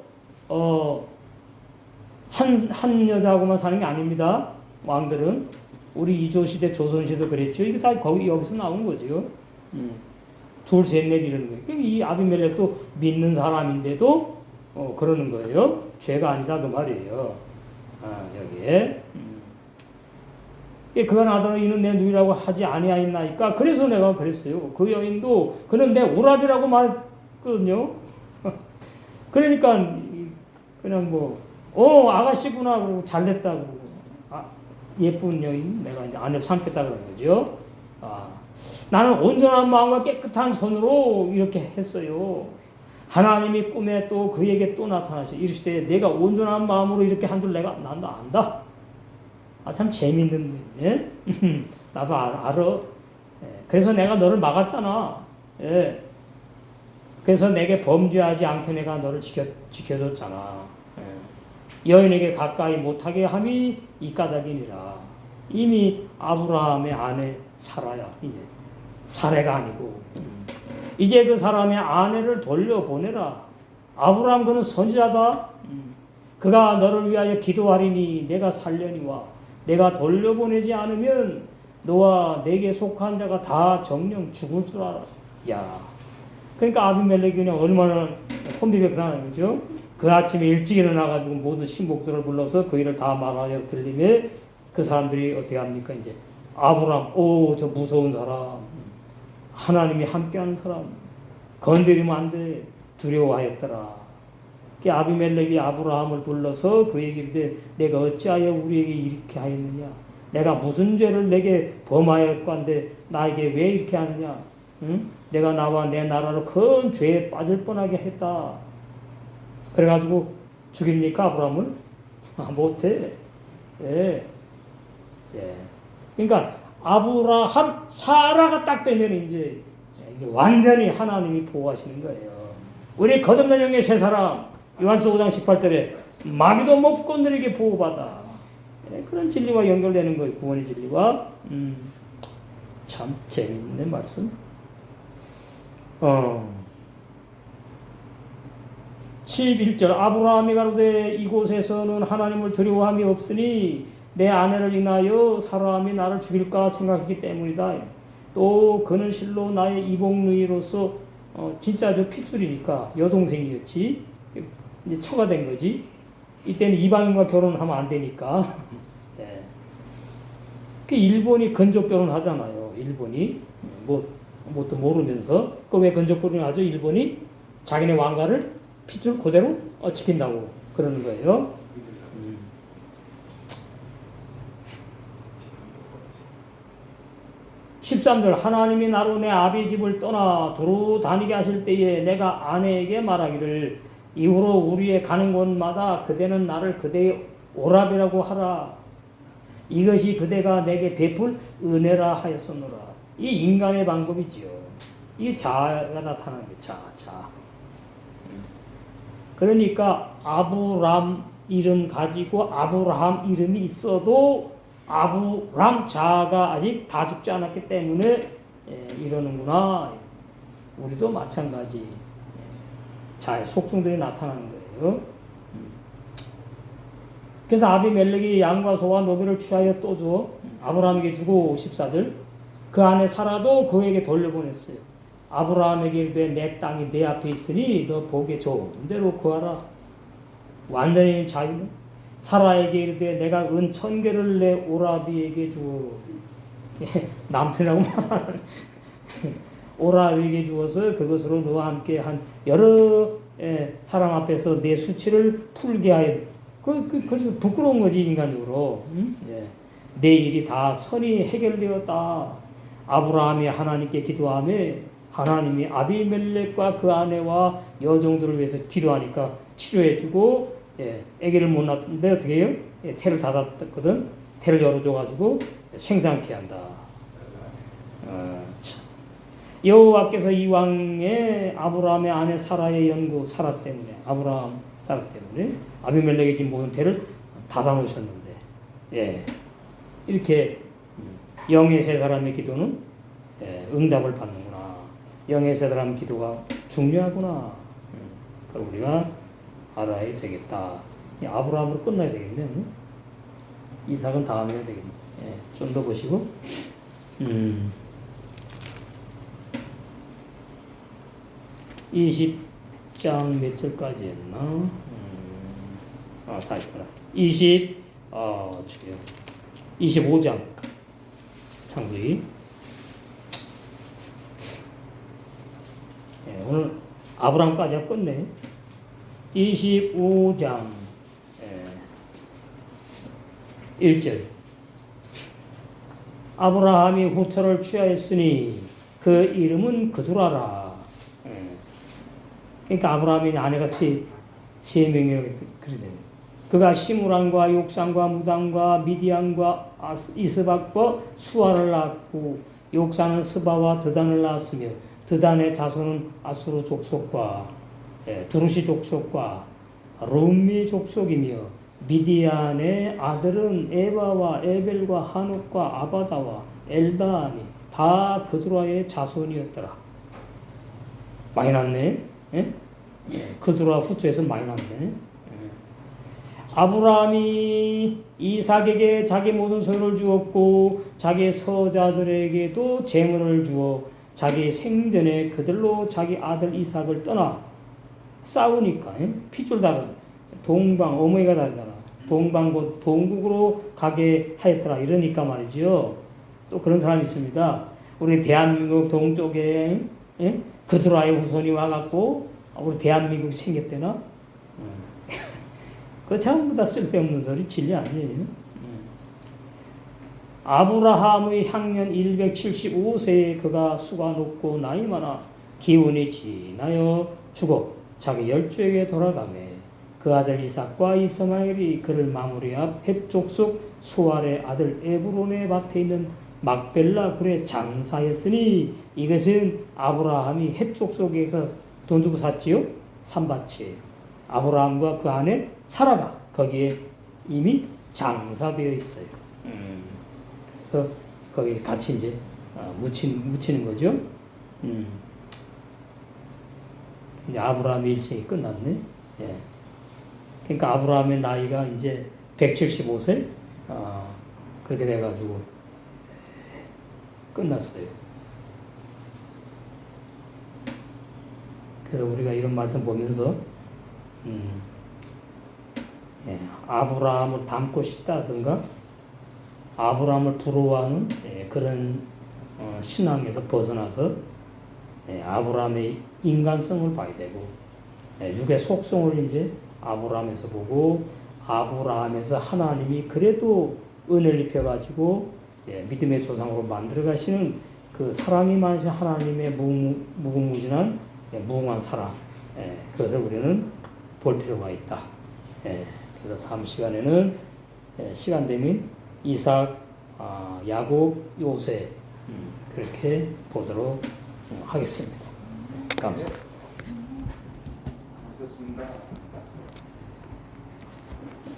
한 여자하고만 사는 게 아닙니다. 왕들은 우리 이조시대 조선시대도 그랬죠. 이게 다 여기서 나온 거죠. 둘, 셋, 넷 이러는 거예요. 그러니까 이 아비멜렉도 믿는 사람인데도 그러는 거예요. 죄가 아니다 그 말이에요. 여기에. 그가 나더러 이는 내 누이라고 하지 아니하였나이까. 그래서 내가 그랬어요. 그 여인도 그는 내 오라비라고 말했거든요. 그러니까 그냥 아가씨구나 그러고 잘됐다고. 예쁜 여인 내가 이제 아내를 삼겠다 그런 거죠. 나는 온전한 마음과 깨끗한 손으로 이렇게 했어요. 하나님이 꿈에 또 그에게 또 나타나셔. 이르시되 내가 온전한 마음으로 이렇게 한 줄 내가 난다 안다. 참 재밌는데. 예? 나도 알아. 그래서 내가 너를 막았잖아. 예. 그래서 내게 범죄하지 않게 내가 너를 지켜줬잖아. 예. 여인에게 가까이 못하게 함이 이 까닭이니라. 이미 아브라함의 아내 사라야. 이제 사례가 아니고 이제 그 사람의 아내를 돌려보내라. 아브라함 그는 선지자다. 그가 너를 위하여 기도하리니 내가 살려니와 내가 돌려보내지 않으면 너와 내게 속한 자가 다 정령 죽을 줄 알아. 야, 그러니까 아비멜렉이 그냥 얼마나 혼비백산한 거죠. 그 아침에 일찍 일어나가지고 모든 신복들을 불러서 그 일을 다 말하여 들리며 그 사람들이 어떻게 합니까? 이제 아브라함, 저 무서운 사람, 하나님이 함께하는 사람, 건드리면 안 돼. 두려워하였더라. 아비멜렉이 아브라함을 불러서 그에게 이르되 내가 어찌하여 우리에게 이렇게 하였느냐? 내가 무슨 죄를 내게 범하였건데 나에게 왜 이렇게 하느냐? 응? 내가 나와 내 나라로 큰 죄에 빠질 뻔하게 했다. 그래가지고 죽입니까 아브라함을? 못해. 예. 그러니까 아브라함 사라가 딱 되면 이제 완전히 하나님이 보호하시는 거예요. 우리 거듭난 영의 세 사람 요한서 5장 18절에 마귀도 못 건드리게 보호받아. 그런 진리와 연결되는 거예요. 구원의 진리와. 참 재미있는 말씀. 11절 아브라함이 가로되 이곳에서는 하나님을 두려워함이 없으니 내 아내를 인하여 사람이 나를 죽일까 생각했기 때문이다. 또 그는 실로 나의 이복누이로서 진짜 저 핏줄이니까 여동생이었지. 이제 처가 된 거지. 이때는 이방인과 결혼하면 안 되니까. 예. 일본이 건족 결혼하잖아요. 일본이 뭣도 모르면서 그 왜 건족 결혼하죠? 일본이 자기네 왕가를 핏줄 그대로 지킨다고 그러는 거예요. 13절 하나님이 나로 내 아비 집을 떠나 두루 다니게 하실 때에 내가 아내에게 말하기를 이후로 우리의 가는 곳마다 그대는 나를 그대의 오라비라고 하라. 이것이 그대가 내게 베풀 은혜라 하였었노라. 이 인간의 방법이지요. 이 자아가 나타나는 거예요. 자아. 그러니까 아브람 이름 가지고 아브라함 이름이 있어도 아브람 자아가 아직 다 죽지 않았기 때문에 이러는구나. 우리도 마찬가지. 자의 속성들이 나타나는 거예요. 그래서 아비멜렉이 양과 소와 노비를 취하여 또 주어 아브라함에게 주고 14절 그 안에 살아도 그에게 돌려보냈어요. 아브라함에게 이르되 내 땅이 내 앞에 있으니 너 보기에 좋은 대로 구하라. 완전히 자유는 사라에게 이르되 내가 은 1000개를 내 오라비에게 주어 남편이라고 말하는 오라비에게 주어서 그것으로 너와 함께 한 여러 사람 앞에서 내 수치를 풀게 하여 그 부끄러운 거지 인간적으로. 내 일이 다 선이 해결되었다. 아브라함이 하나님께 기도하며 하나님이 아비멜렉과 그 아내와 여종들을 위해서 기도하니까 치료해주고 아기를 못 낳았는데 어떻게 해요? 태를 닫았거든. 태를 열어줘가지고 생산케 한다. 여호와께서 이 왕의 아브라함의 아내 사라의 연고 사라 때문에 아브라함 사라 때문에 아비멜렉의 집 모든 태를 닫아놓으셨는데 이렇게 영의 세 사람의 기도는 응답을 받는구나. 영의 세대라면 기도가 중요하구나. 그걸 우리가 알아야 되겠다. 아브라함으로 끝나야 되겠네. 응? 이삭은 다음에 해야 되겠네. 예, 좀 더 보시고 20장 몇 절까지 했나? 다시 봐라. 25장 창세기. 예, 오늘 아브라함까지 끝내. 25장 1절. 아브라함이 후처를 취하였으니 그 이름은 그두라라. 그러니까 아브라함의 아내가 세 명이라고 그러대요. 그가 시므란과 욕산과 무당과 미디안과 이스박과 수아를 낳고 욕산은 스바와 드단을 낳았으며 드단의 자손은 아수르 족속과 두루시 족속과 룸미 족속이며 미디안의 아들은 에바와 에벨과 하녹과 아바다와 엘다니 다 그두라의 자손이었더라. 많이 났네. 그두라 후처에서 많이 났네. 아브라함이 이삭에게 자기 모든 소유를 주었고 자기 서자들에게도 재물을 주어 자기 생전에 그들로 자기 아들 이삭을 떠나 싸우니까 핏줄 다른 동방 어머니가 다르잖아. 동방 곧 동국으로 가게 하였더라. 이러니까 말이죠. 또 그런 사람이 있습니다. 우리 대한민국 동쪽에 그두라의 후손이 와갖고 우리 대한민국이 생겼대나? 그 전부 다 쓸데없는 소리 진리 아니에요. 아브라함의 향년 175세에 그가 수가 높고 나이 많아 기운이 지나여 죽어 자기 열조에게 돌아가매 그 아들 이삭과 이스마엘이 그를 마무리합 헷 족속 수알의 아들 에브론의 밭에 있는 막벨라 굴에 장사했으니 이것은 아브라함이 헷 족속에서 돈 주고 샀지요? 산밭이에요. 아브라함과 그 아내 사라가 거기에 이미 장사되어 있어요. 그래서 거기 같이 이제 묻히는 거죠. 이제 아브라함의 일생이 끝났네. 예. 그러니까 아브라함의 나이가 이제 175세 그렇게 돼가지고 끝났어요. 그래서 우리가 이런 말씀 보면서 아브라함을 닮고 싶다든가 아브라함을 부러워하는 그런 신앙에서 벗어나서 아브라함의 인간성을 봐야 되고 육의 속성을 이제 아브라함에서 보고 아브라함에서 하나님이 그래도 은혜를 입혀가지고 믿음의 조상으로 만들어 가시는 그 사랑이 많으신 하나님의 무궁무진한 무궁한 사랑 그것을 우리는 볼 필요가 있다. 그래서 다음 시간에는 시간 되면 이삭, 야곱, 요셉 그렇게 보도록 하겠습니다. 감사합니다. 좋습니다.